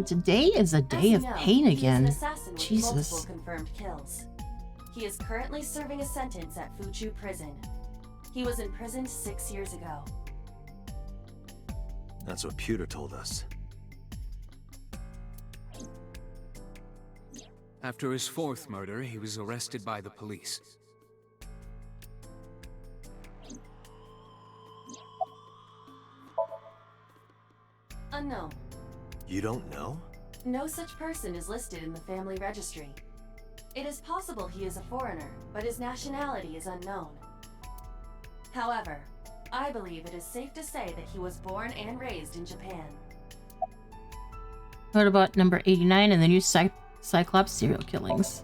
Today is a day of pain again. He is an assassin with Jesus. multiple confirmed kills. He is currently serving a sentence at Fuchu Prison. He was imprisoned 6 years ago. That's what Pewter told us. After his fourth murder, he was arrested by the police. Unknown. You don't know? No such person is listed in the family registry. It is possible he is a foreigner, but his nationality is unknown. However, I believe it is safe to say that he was born and raised in Japan. What about number 89 and the new Cyclops serial killings?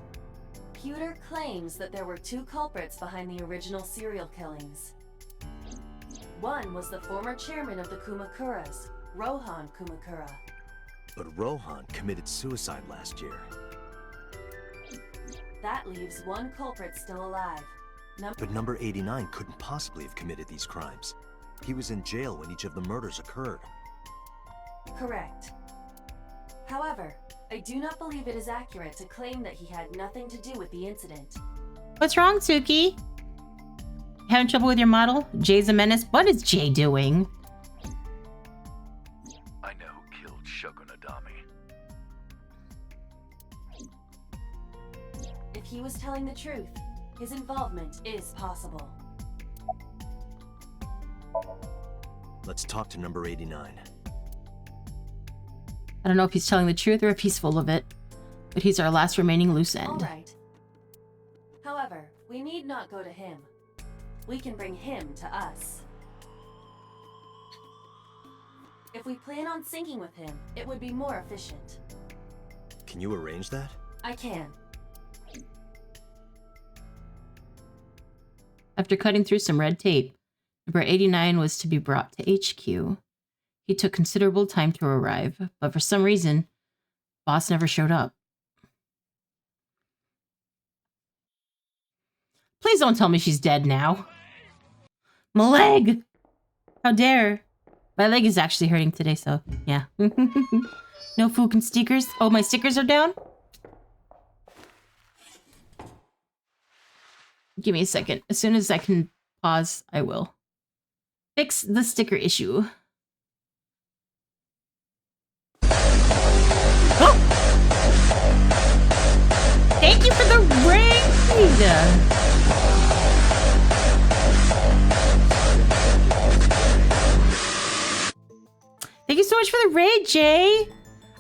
Pewter claims that there were 2 culprits behind the original serial killings. One was the former chairman of the Kumakuras, Rohan Kumakura. But Rohan committed suicide last year. That leaves 1 culprit still alive. But number 89 couldn't possibly have committed these crimes. He was in jail when each of the murders occurred. Correct. However, I do not believe it is accurate to claim that he had nothing to do with the incident. What's wrong, Suki? Having trouble with your model? Jay's a menace. What is Jay doing? I know who killed Shoko Nadami. If he was telling the truth, his involvement is possible. Let's talk to number 89. I don't know if he's telling the truth or if he's full of it, but he's our last remaining loose end. All right. However, we need not go to him. We can bring him to us. If we plan on syncing with him, it would be more efficient. Can you arrange that? I can. After cutting through some red tape, number 89 was to be brought to HQ. He took considerable time to arrive, but for some reason, boss never showed up. Please don't tell me she's dead now. My leg! How dare! My leg is actually hurting today, so yeah. No Fukin stickers. Oh, my stickers are down? Give me a second. As soon as I can pause, I will. Fix the sticker issue. Oh! Thank you for the raid! Thank you so much for the raid, Jay.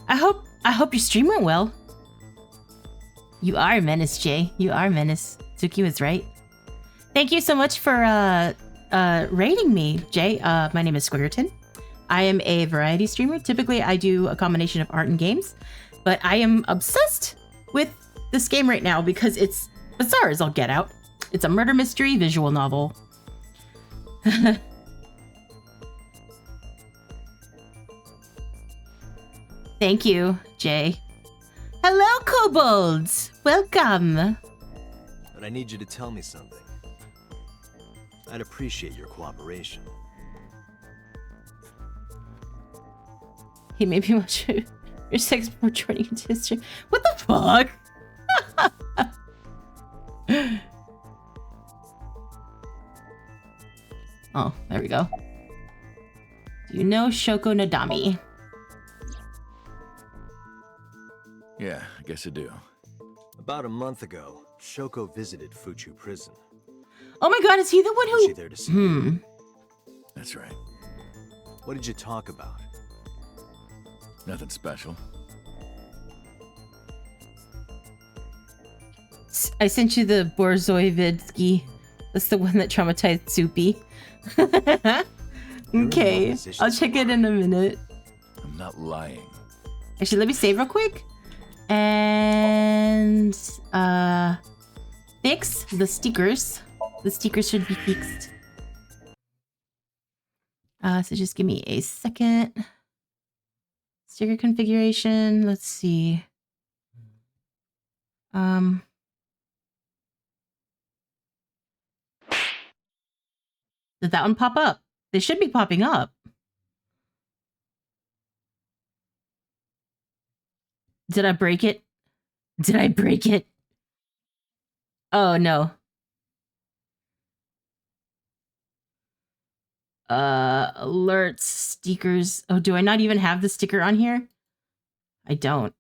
I hope your stream went well. You are a menace, Jay. You are a menace. Suki was right. Thank you so much for rating me, Jay. My name is Squiggerton. I am a variety streamer. Typically, I do a combination of art and games, but I am obsessed with this game right now because it's bizarre as all get out. It's a murder mystery visual novel. Thank you, Jay. Hello, kobolds! Welcome! But I need you to tell me something. I'd appreciate your cooperation. He made me watch your sex before joining into his stream. What the fuck? Oh, there we go. Do you know Shoko Nadami? Yeah, I guess I do. About a month ago, Shoko visited Fuchu prison. Oh my god, is he the one Was she who... there to see you? That's right. What did you talk about? Nothing special. I sent you the Borzoivitsky. That's the one that traumatized Soupy. Okay, I'll check it in a minute. I'm not lying. Actually, let me save real quick. And fix the stickers. The stickers should be fixed. So just give me a second. Sticker configuration. Let's see. Did that one pop up? They should be popping up. Did I break it? Did I break it? Oh no. Alerts, stickers. Oh, do I not even have the sticker on here? I don't.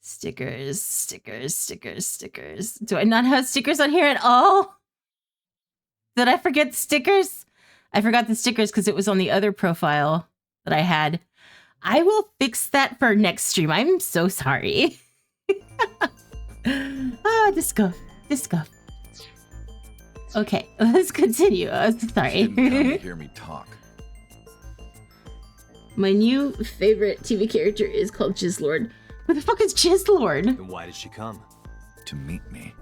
Stickers, stickers, stickers, stickers. Do I not have stickers on here at all? Did I forget stickers? I forgot the stickers because it was on the other profile that I had. I will fix that for next stream. I'm so sorry. Disco. Okay, let's continue. Sorry. She didn't come to hear me talk. My new favorite TV character is called Jizzlord. Who the fuck is Jizzlord? Then why did she come? To meet me.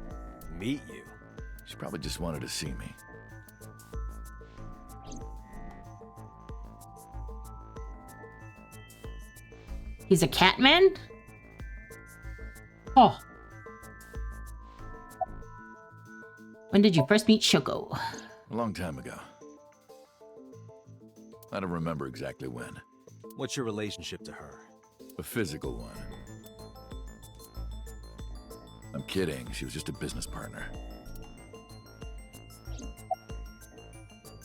Meet you? She probably just wanted to see me. He's a cat man? Oh. When did you first meet Shoko? A long time ago. I don't remember exactly when. What's your relationship to her? A physical one. I'm kidding. She was just a business partner.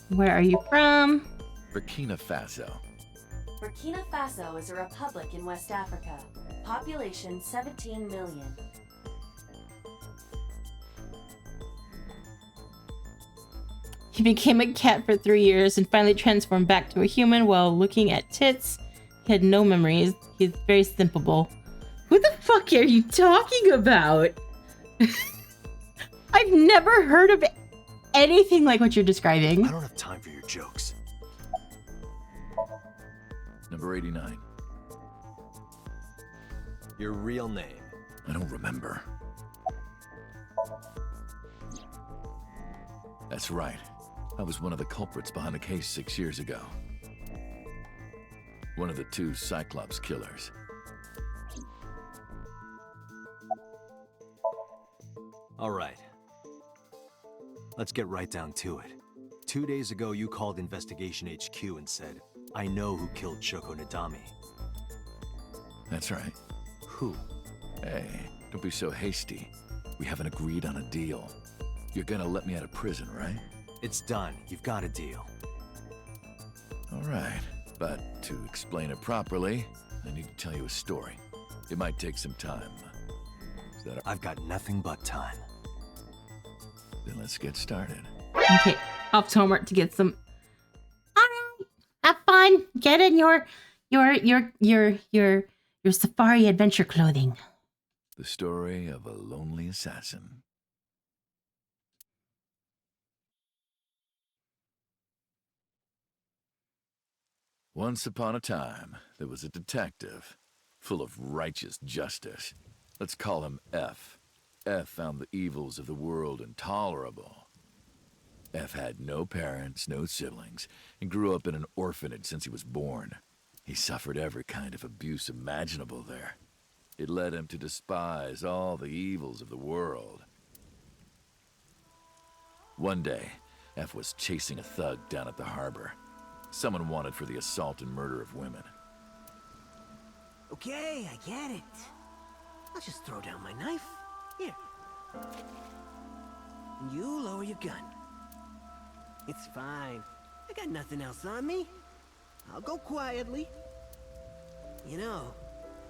Where are you from? Burkina Faso. Burkina Faso is a republic in West Africa. Population 17 million. He became a cat for 3 years and finally transformed back to a human while looking at tits. He had no memories. He's very simpable. Who the fuck are you talking about? I've never heard of anything like what you're describing. I don't have time for your jokes. Number 89. Your real name? I don't remember. That's right. I was one of the culprits behind the case 6 years ago. One of the 2 Cyclops killers. All right. Let's get right down to it. 2 days ago, you called Investigation HQ and said, I know who killed Shoko Nadami. That's right. Who? Hey, don't be so hasty. We haven't agreed on a deal. You're gonna let me out of prison, right? It's done. You've got a deal. All right. But to explain it properly, I need to tell you a story. It might take some time. Is that I've got nothing but time. Then let's get started. Okay, off to homework to get some. Alright, have fun. Get in your safari adventure clothing. The story of a lonely assassin. Once upon a time, there was a detective, full of righteous justice. Let's call him F. F found the evils of the world intolerable. F had no parents, no siblings, and grew up in an orphanage since he was born. He suffered every kind of abuse imaginable there. It led him to despise all the evils of the world. One day, F was chasing a thug down at the harbor. Someone wanted for the assault and murder of women. Okay, I get it. I'll just throw down my knife. Here. And you lower your gun. It's fine. I got nothing else on me. I'll go quietly. You know,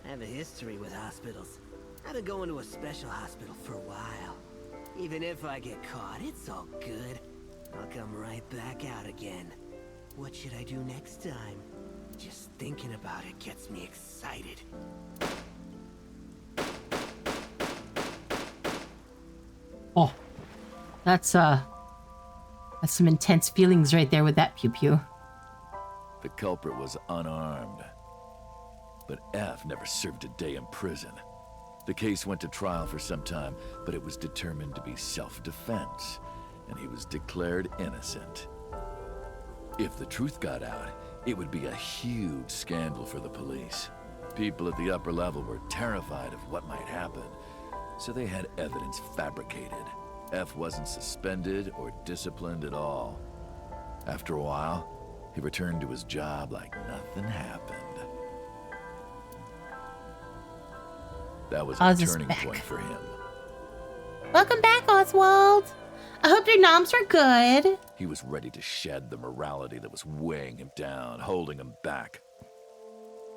I have a history with hospitals. I've been going to a special hospital for a while. Even if I get caught, it's all good. I'll come right back out again. What should I do next time? Just thinking about it gets me excited. Oh, that's some intense feelings right there with that pew-pew. The culprit was unarmed. But F never served a day in prison. The case went to trial for some time, but it was determined to be self-defense, and he was declared innocent. If the truth got out, it would be a huge scandal for the police. People at the upper level were terrified of what might happen, so they had evidence fabricated. F wasn't suspended or disciplined at all. After a while, he returned to his job like nothing happened. That was a turning point for him. Welcome back, Oswald. I hope your noms were good. He was ready to shed the morality that was weighing him down, holding him back.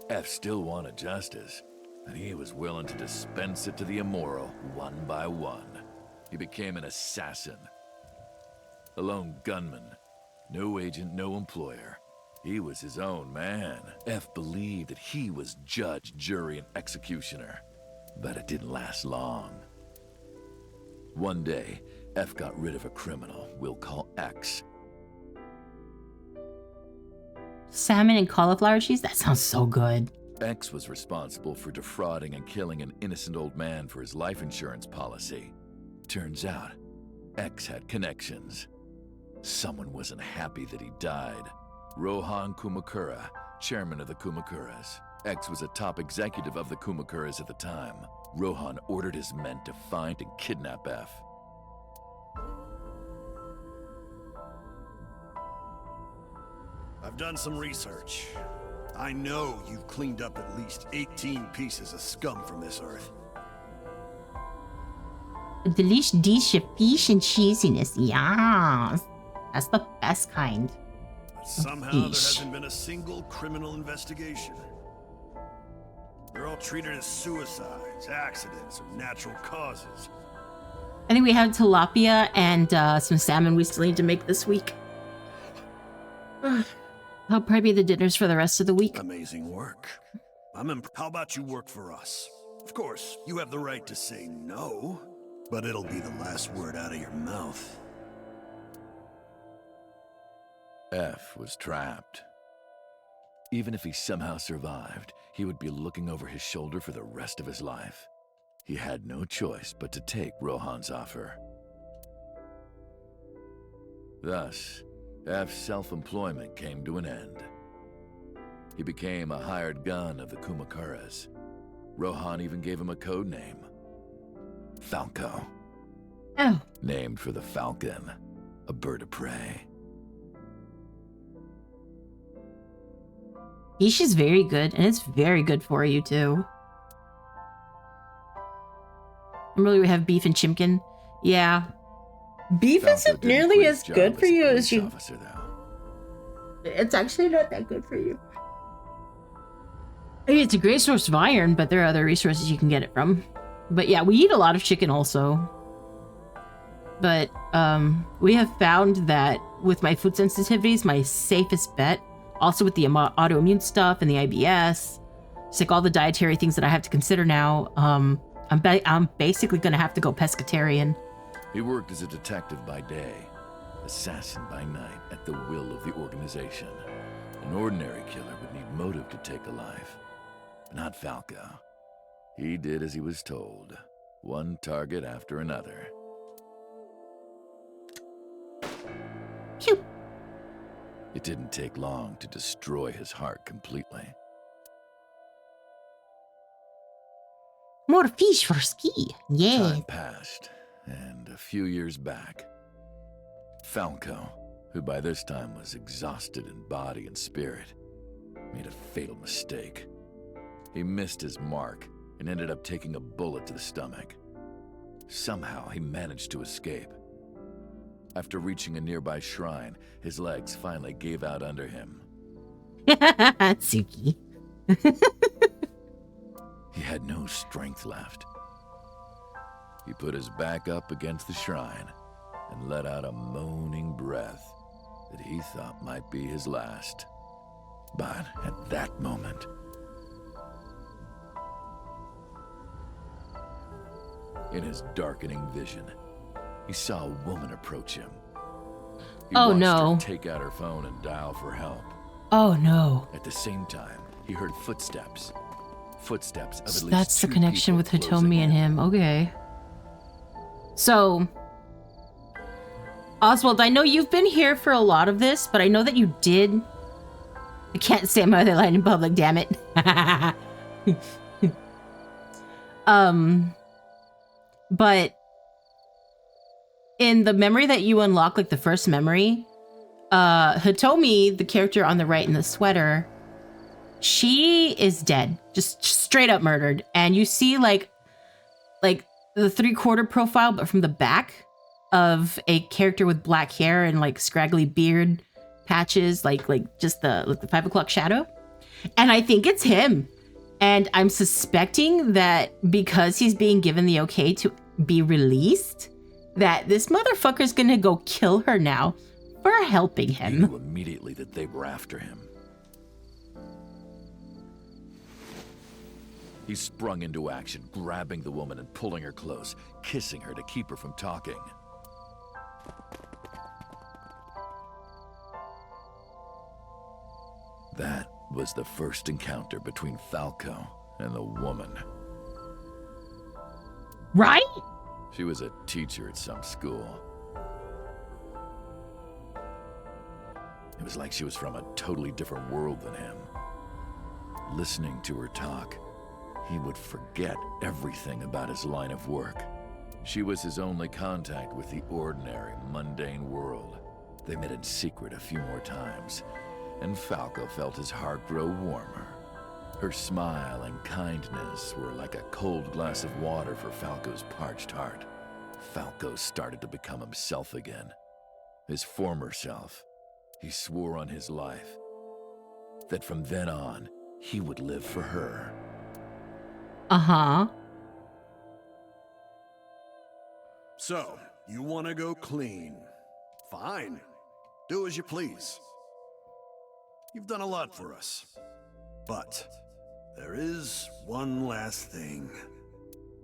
F still wanted justice, and he was willing to dispense it to the immoral one by one. He became an assassin. A lone gunman. No agent, no employer. He was his own man. F believed that he was judge, jury, and executioner. But it didn't last long. One day, F got rid of a criminal we'll call X. Salmon and cauliflower cheese? That sounds so good. X was responsible for defrauding and killing an innocent old man for his life insurance policy. Turns out, X had connections. Someone wasn't happy that he died. Rohan Kumakura, chairman of the Kumakuras. X was a top executive of the Kumakuras at the time. Rohan ordered his men to find and kidnap F. I've done some research. I know you've cleaned up at least 18 pieces of scum from this earth. Delicious dish of fish and cheesiness. Yes. That's the best kind. But somehow there hasn't been a single criminal investigation. They're all treated as suicides, accidents, or natural causes. I think we have tilapia and some salmon we still need to make this week. That'll probably be the dinners for the rest of the week. Amazing work. How about you work for us? Of course, you have the right to say no, but it'll be the last word out of your mouth. F was trapped. Even if he somehow survived, he would be looking over his shoulder for the rest of his life. He had no choice but to take Rohan's offer. Thus, F's self-employment came to an end. He became a hired gun of the Kumakuras. Rohan even gave him a code name. Falco. Oh. Named for the falcon, a bird of prey. Fish is very good, and it's very good for you, too. Normally we have beef and chimkin. Yeah. Beef Falco isn't did a nearly great as job good for as a you as police you... officer, though. It's actually not that good for you. I mean, it's a great source of iron, but there are other resources you can get it from. But yeah, we eat a lot of chicken also. But we have found that with my food sensitivities, my safest bet, also with the autoimmune stuff and the IBS, it's like all the dietary things that I have to consider now, I'm basically going to have to go pescatarian. He worked as a detective by day, assassin by night, at the will of the organization. An ordinary killer would need motive to take a life, but not Falco. He did as he was told, one target after another. Phew. It didn't take long to destroy his heart completely. More fish for ski. Yeah. Time passed, and a few years back, Falco, who by this time was exhausted in body and spirit, made a fatal mistake. He missed his mark and ended up taking a bullet to the stomach. Somehow he managed to escape. After reaching a nearby shrine, his legs finally gave out under him. Tsuki. He had no strength left. He put his back up against the shrine and let out a moaning breath that he thought might be his last. But at that moment, in his darkening vision, he saw a woman approach him. He Oh watched no. her take out her phone and dial for help. Oh no. At the same time, he heard footsteps. Footsteps of at least That's the two connection with people closing Hitomi and in. him. Okay. So, Oswald, I know you've been here for a lot of this, but I know that you did. I can't say my other line in public, damn it. But in the memory that you unlock, like the first memory, Hitomi, the character on the right in the sweater, she is dead, just straight up murdered. And you see like the 3/4 profile, but from the back of a character with black hair and like scraggly beard patches, like just the 5 o'clock shadow. And I think it's him. And I'm suspecting that because he's being given the okay to be released, that this motherfucker's gonna go kill her now for helping He him. knew immediately that they were after him. He sprung into action, grabbing the woman and pulling her close, kissing her to keep her from talking. That was the first encounter between Falco and the woman. Right? She was a teacher at some school. It was like she was from a totally different world than him. Listening to her talk, he would forget everything about his line of work. She was his only contact with the ordinary, mundane world. They met in secret a few more times, and Falco felt his heart grow warmer. Her smile and kindness were like a cold glass of water for Falco's parched heart. Falco started to become himself again. His former self. He swore on his life that from then on, he would live for her. Uh-huh. So, you want to go clean? Fine. Do as you please. You've done a lot for us. But there is one last thing.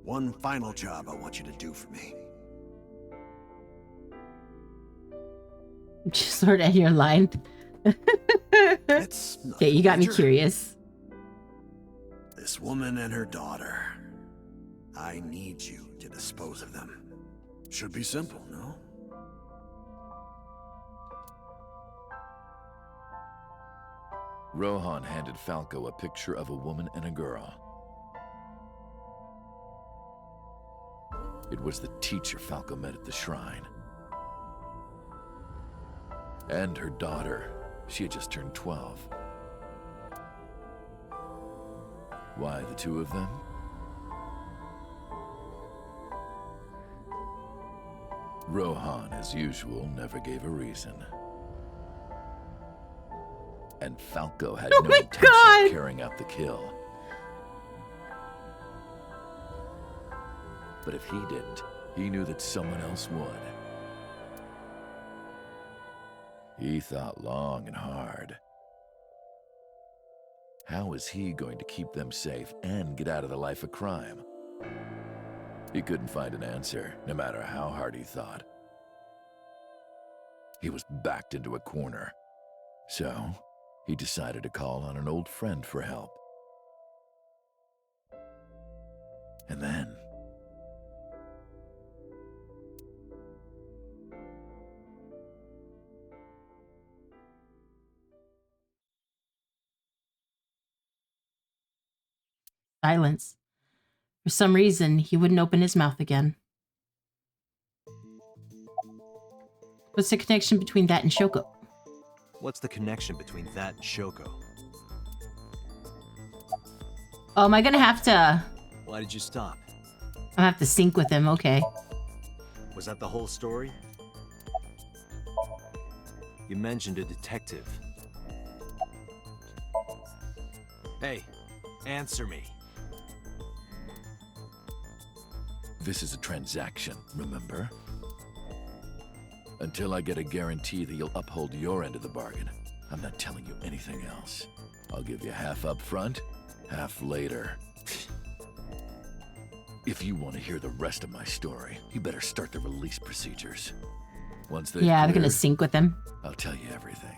One final job I want you to do for me. Just sort of your line. It's Okay, you got me major. curious. This woman and her daughter. I need you to dispose of them. Should be simple, no? Rohan handed Falco a picture of a woman and a girl. It was the teacher Falco met at the shrine. And her daughter. She had just turned 12. Why the two of them? Rohan, as usual, never gave a reason. And Falco had no intention of carrying out the kill. But if he didn't, he knew that someone else would. He thought long and hard. How was he going to keep them safe and get out of the life of crime? He couldn't find an answer, no matter how hard he thought. He was backed into a corner. So, he decided to call on an old friend for help. And then... Silence. For some reason, he wouldn't open his mouth again. What's the connection between that and Shoko? What's the connection between that and Shoko? Oh, am I gonna have to... Why did you stop? I have to sync with him, okay. Was that the whole story? You mentioned a detective. Hey, answer me. This is a transaction, remember? Until I get a guarantee that you'll uphold your end of the bargain, I'm not telling you anything else. I'll give you half up front, half later. If you want to hear the rest of my story, you better start the release procedures. Once they're Yeah, they're gonna cleared, sync with him. I'll tell you everything.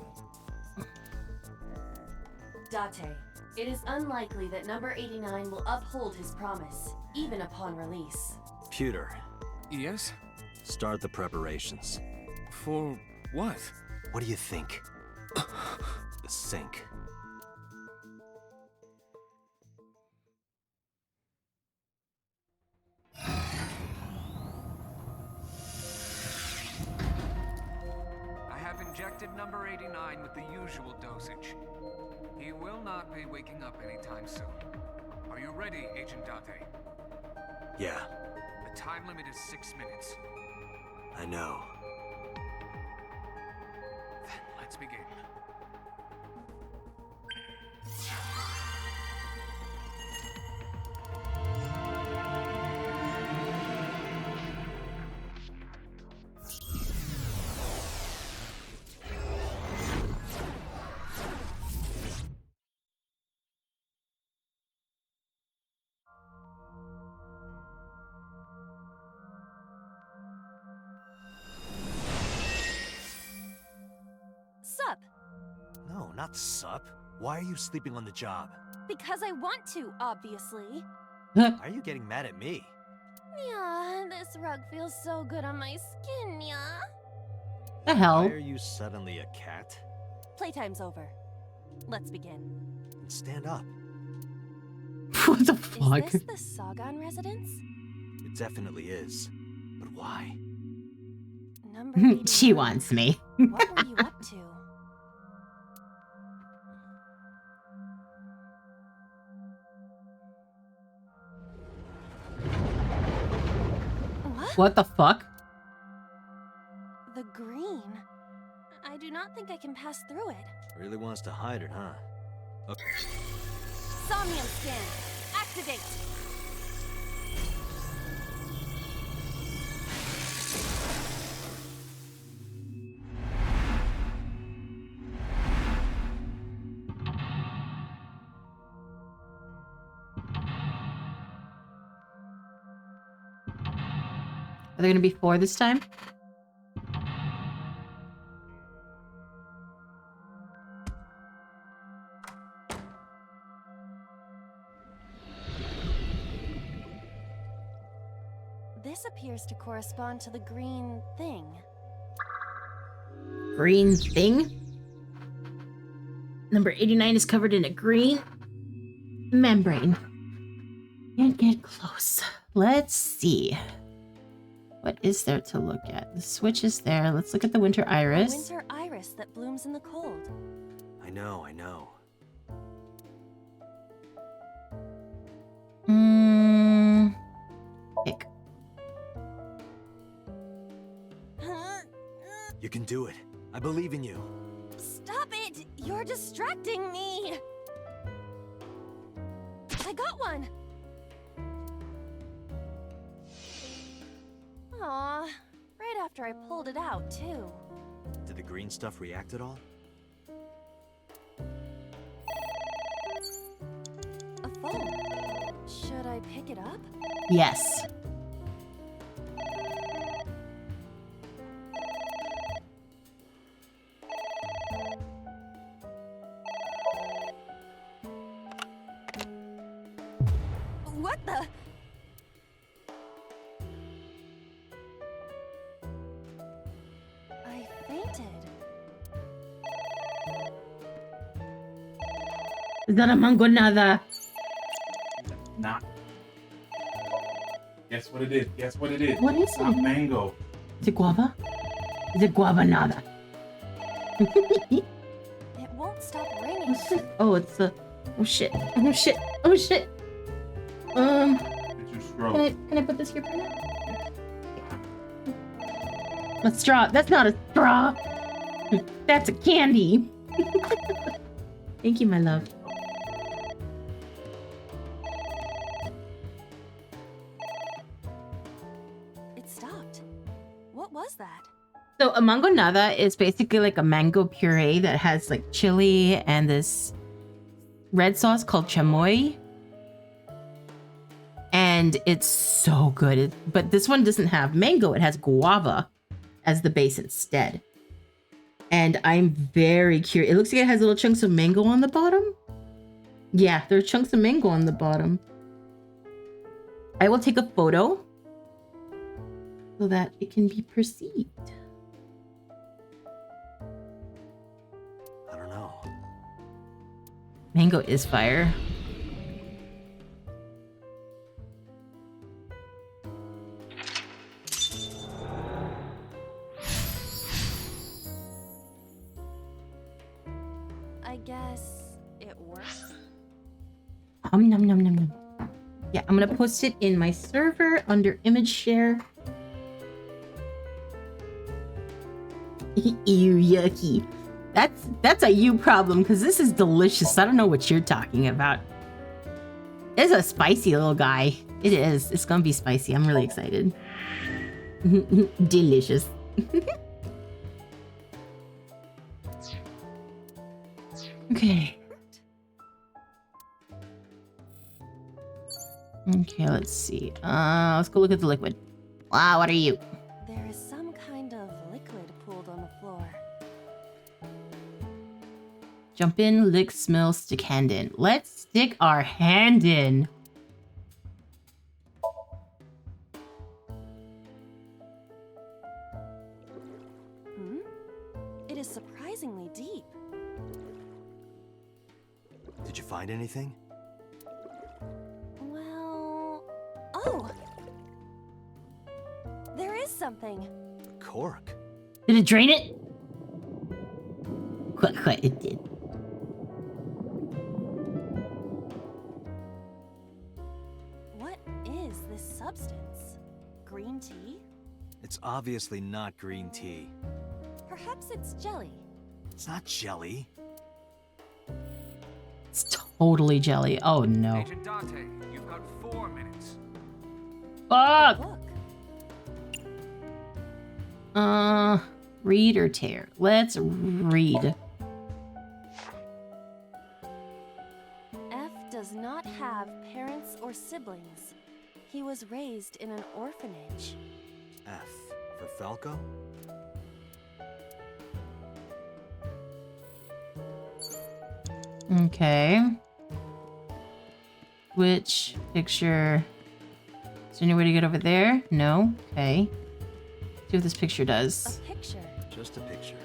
Date, it is unlikely that number 89 will uphold his promise, even upon release. Pewter, Yes? start the preparations. For what? What do you think? The sink. I have injected number 89 with the usual dosage. He will not be waking up anytime soon. Are you ready, Agent Date? Yeah, The time limit is 6 minutes. I know. Then let's begin. Sup? No, not sup. Why are you sleeping on the job? Because I want to, obviously. Are you getting mad at me? Yeah, this rug feels so good on my skin, yeah. The hell? Why are you suddenly a cat? Playtime's over. Let's begin. Stand up. What the fuck? Is this the Sagan residence? It definitely is. But why? Number 89. She wants me. What were you up to? What? What the fuck? The green. I do not think I can pass through it. Really wants to hide it, huh? Okay. Somnium scan. Activate. Are there gonna be 4 this time? This appears to correspond to the green thing. Green thing? Number 89 is covered in a green membrane. Can't get close. Let's see. What is there to look at? The switch is there. Let's look at the winter A iris. winter iris that blooms in the cold. I know, I know. Pick. You can do it. I believe in you. Stop it! You're distracting me! I got one! Aw, right after I pulled it out, too. Did the green stuff react at all? A phone. Should I pick it up? Yes. What the? I fainted. Is that a mango nada? Nah. Guess what it is? Guess what it is? What is It's not it? mango. Is it guava? Is it guava nada? It won't stop ringing. What's this? Oh, it's a. Oh shit. Oh shit. Oh shit. It's your stroke. Can I put this here for now? A straw. That's not a straw. That's a candy. Thank you, my love. It stopped. What was that? So a mango nada is basically like a mango puree that has like chili and this red sauce called chamoy. And it's so good. But this one doesn't have mango. It has guava as the base instead. And I'm very curious. It looks like it has little chunks of mango on the bottom. Yeah, there are chunks of mango on the bottom. I will take a photo so that it can be perceived. I don't know. Mango is fire. I guess it works. Nom nom nom nom nom. Yeah, I'm gonna post it in my server under image share. Ew, yucky. That's a you problem because this is delicious. I don't know what you're talking about. It's a spicy little guy. It is. It's gonna be spicy. I'm really excited. Delicious. Okay. Okay, let's see. Let's go look at the liquid. Wow, what are you? There is some kind of liquid pooled on the floor. Jump in, lick, smell, stick hand in. Let's stick our hand in. It is surprisingly deep. Did you find anything? Well... Oh! There is something. Cork. Did it drain it? Quite, it did. What is this substance? Green tea? It's obviously not green tea. Perhaps it's jelly. It's not jelly. It's totally jelly. Oh no. Agent Dante, you've got 4 minutes. Fuck! Look. Read or tear? Let's read. F does not have parents or siblings. He was raised in an orphanage. F for Falco? Okay. Which picture? Is there any way to get over there? No? Okay. See what this picture does. A picture. Just a picture.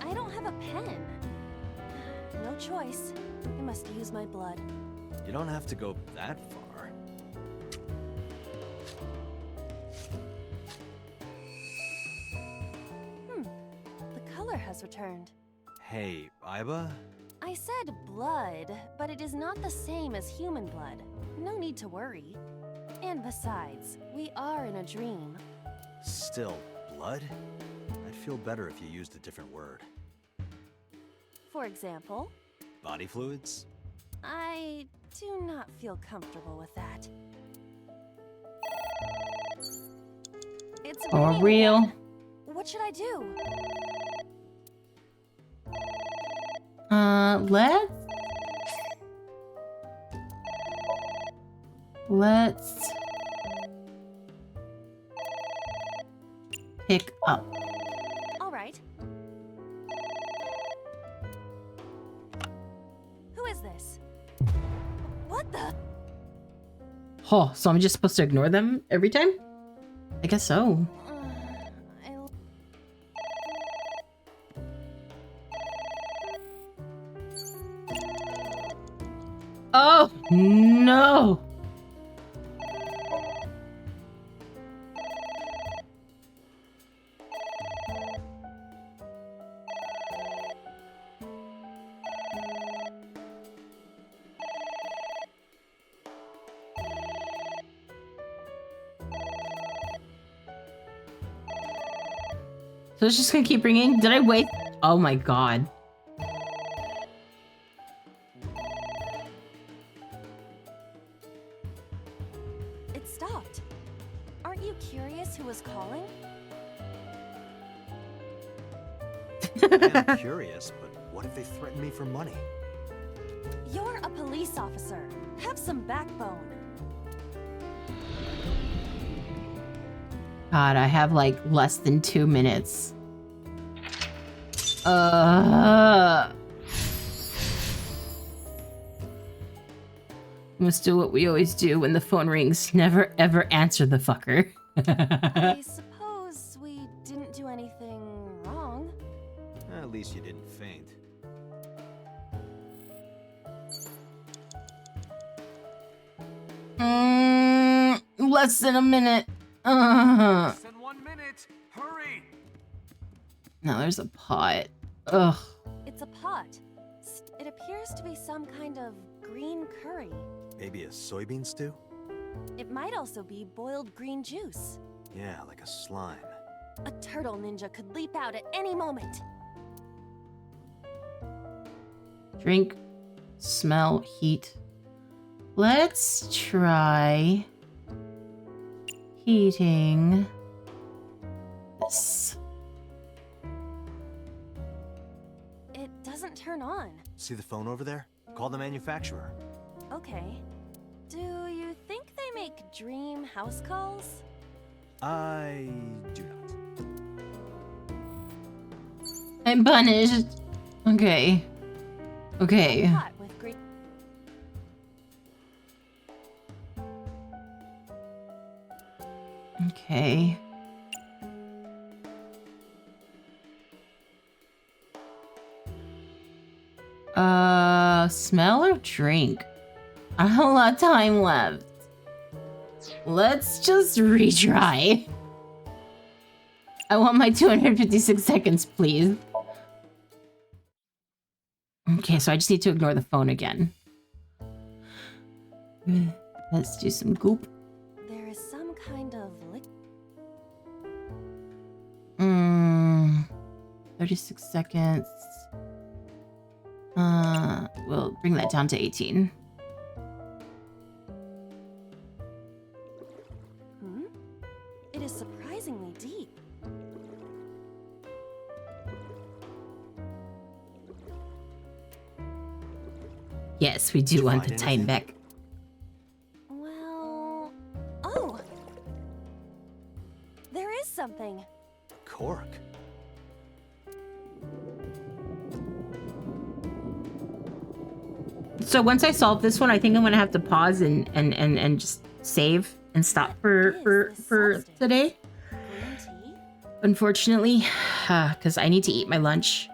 I don't have a pen. No choice. I must use my blood. You don't have to go that far. The color has returned. Hey, Iba? I said blood, but it is not the same as human blood. No need to worry. And besides, we are in a dream. Still, blood? I'd feel better if you used a different word. For example, Body fluids? I do not feel comfortable with that. It's For raining real? again. What should I do? Let's pick up. All right. Who is this? What the? Oh, so I'm just supposed to ignore them every time? I guess so. Oh, no. So it's just gonna keep ringing? Did I wait? Oh my god. It stopped. Aren't you curious who was calling? I am curious, but what if they threaten me for money? You're a police officer. Have some backbone. God, I have like less than 2 minutes. Must do what we always do when the phone rings. Never ever answer the fucker. I suppose we didn't do anything wrong. At least you didn't faint. Less than a minute. Less than 1 minute. Hurry. Now there's a pot. Ugh. It's a pot. It appears to be some kind of green curry. Maybe a soybean stew? It might also be boiled green juice. Yeah, like a slime. A turtle ninja could leap out at any moment. Drink, smell, heat. Let's try heating this. It doesn't turn on. See the phone over there? Call the manufacturer. Okay. Do you think they make dream house calls? I do not. I'm punished. Okay. Okay. Pot with green. Okay. Smell or drink? I have a lot of time left. Let's just retry. I want my 256 seconds, please. Okay, so I just need to ignore the phone again. Let's do some goop. There is some kind of liquid. 36 seconds. We'll bring that down to 18. It is surprisingly deep. Yes, we do want the time back. Well... Oh! There is something. Cork. So once I solve this one, I think I'm gonna have to pause and just save and stop for today. Unfortunately, because I need to eat my lunch.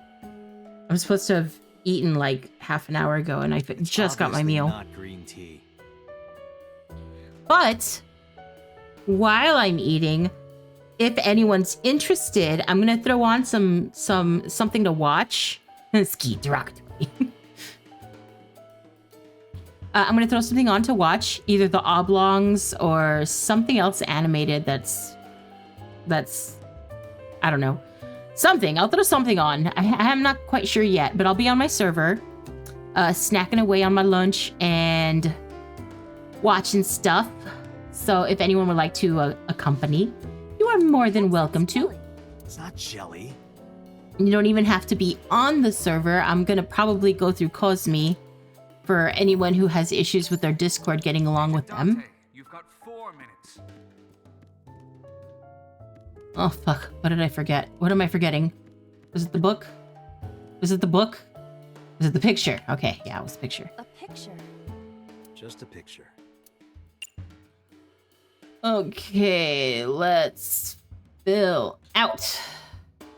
I'm supposed to have eaten like half an hour ago, and I just got my meal. Not green tea. But while I'm eating, if anyone's interested, I'm gonna throw on something to watch. Ski derogatory. I'm gonna throw something on to watch, either the oblongs or something else animated that's I don't know. Something. I'll throw something on. I'm not quite sure yet, but I'll be on my server, snacking away on my lunch and watching stuff. So if anyone would like to accompany, you are more than welcome to. It's not jelly. You don't even have to be on the server. I'm gonna probably go through Cosme for anyone who has issues with their Discord getting along with them. You've got 4 minutes. Oh fuck, what did I forget? What am I forgetting? Was it the book? Was it the book? Was it the picture? Okay, yeah, it was the picture. A picture. Just a picture. Okay, let's fill out.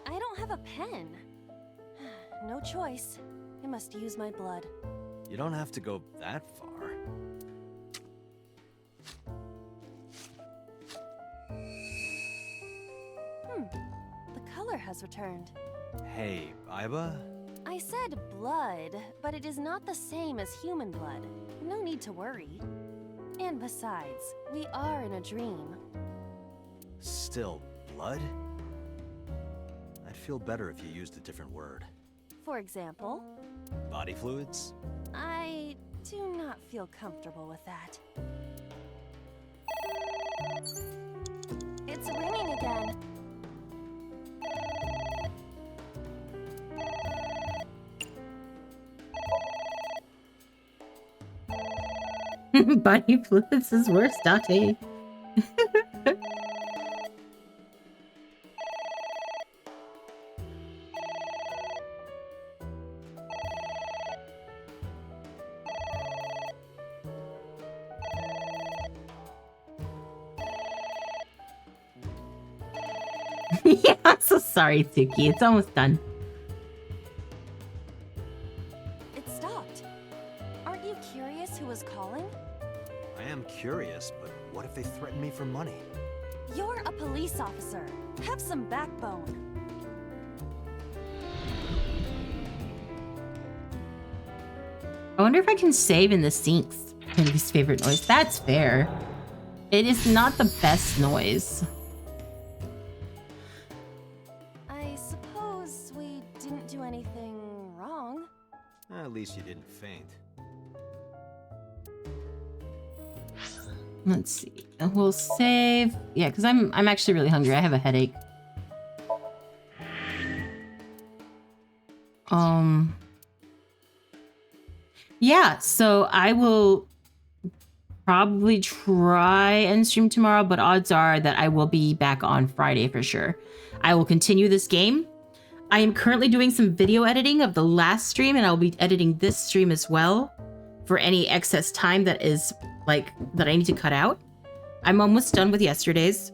I don't have a pen. No choice. I must use my blood. You don't have to go that far. The color has returned. Hey, Iba? I said blood, but it is not the same as human blood. No need to worry. And besides, we are in a dream. Still blood? feel better if you used a different word. For example, Body fluids? I do not feel comfortable with that. It's ringing again. Body fluids is worse, Date. Yeah, I'm so sorry, Suki. It's almost done. It stopped. Aren't you curious who was calling? I am curious, but what if they threaten me for money? You're a police officer. Have some backbone. I wonder if I can save in the sinks. My least favorite noise. That's fair. It is not the best noise. I suppose we didn't do anything wrong. At least you didn't faint. Let's see. We'll save. Yeah, because I'm actually really hungry. I have a headache. Yeah, so I will probably try and stream tomorrow, but odds are that I will be back on Friday for sure. I will continue this game. I am currently doing some video editing of the last stream, and I'll be editing this stream as well for any excess time that is that I need to cut out. I'm almost done with yesterday's.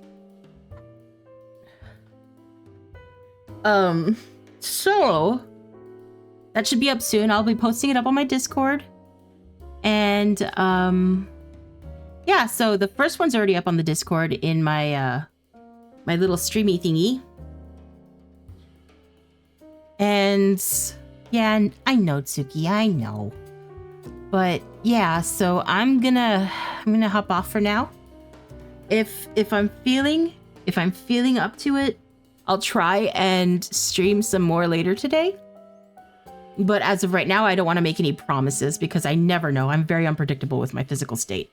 So that should be up soon. I'll be posting it up on my Discord. And yeah, so the first one's already up on the Discord in my my little streamy thingy. And yeah, I know, Tsuki, I know. But yeah, so I'm gonna hop off for now. If I'm feeling up to it, I'll try and stream some more later today. But as of right now, I don't want to make any promises because I never know. I'm very unpredictable with my physical state.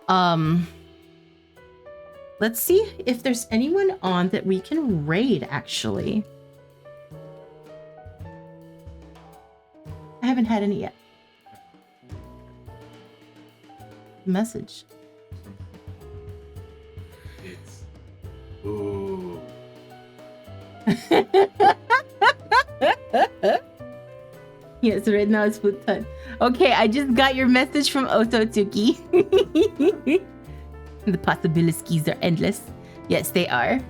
Let's see if there's anyone on that we can raid, actually. I haven't had any yet. Message. It's... Ooh. Yes, right now it's food time. Okay, I just got your message from Ototsuki. The possibilities are endless. Yes, they are.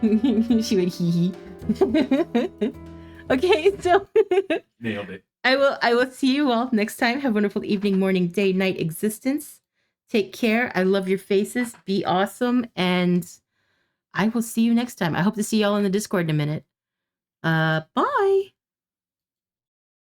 She went hee hee. Okay, so Nailed it. I will see you all next time. Have a wonderful evening, morning, day, night existence. Take care. I love your faces. Be awesome. And I will see you next time. I hope to see y'all in the Discord in a minute. Bye.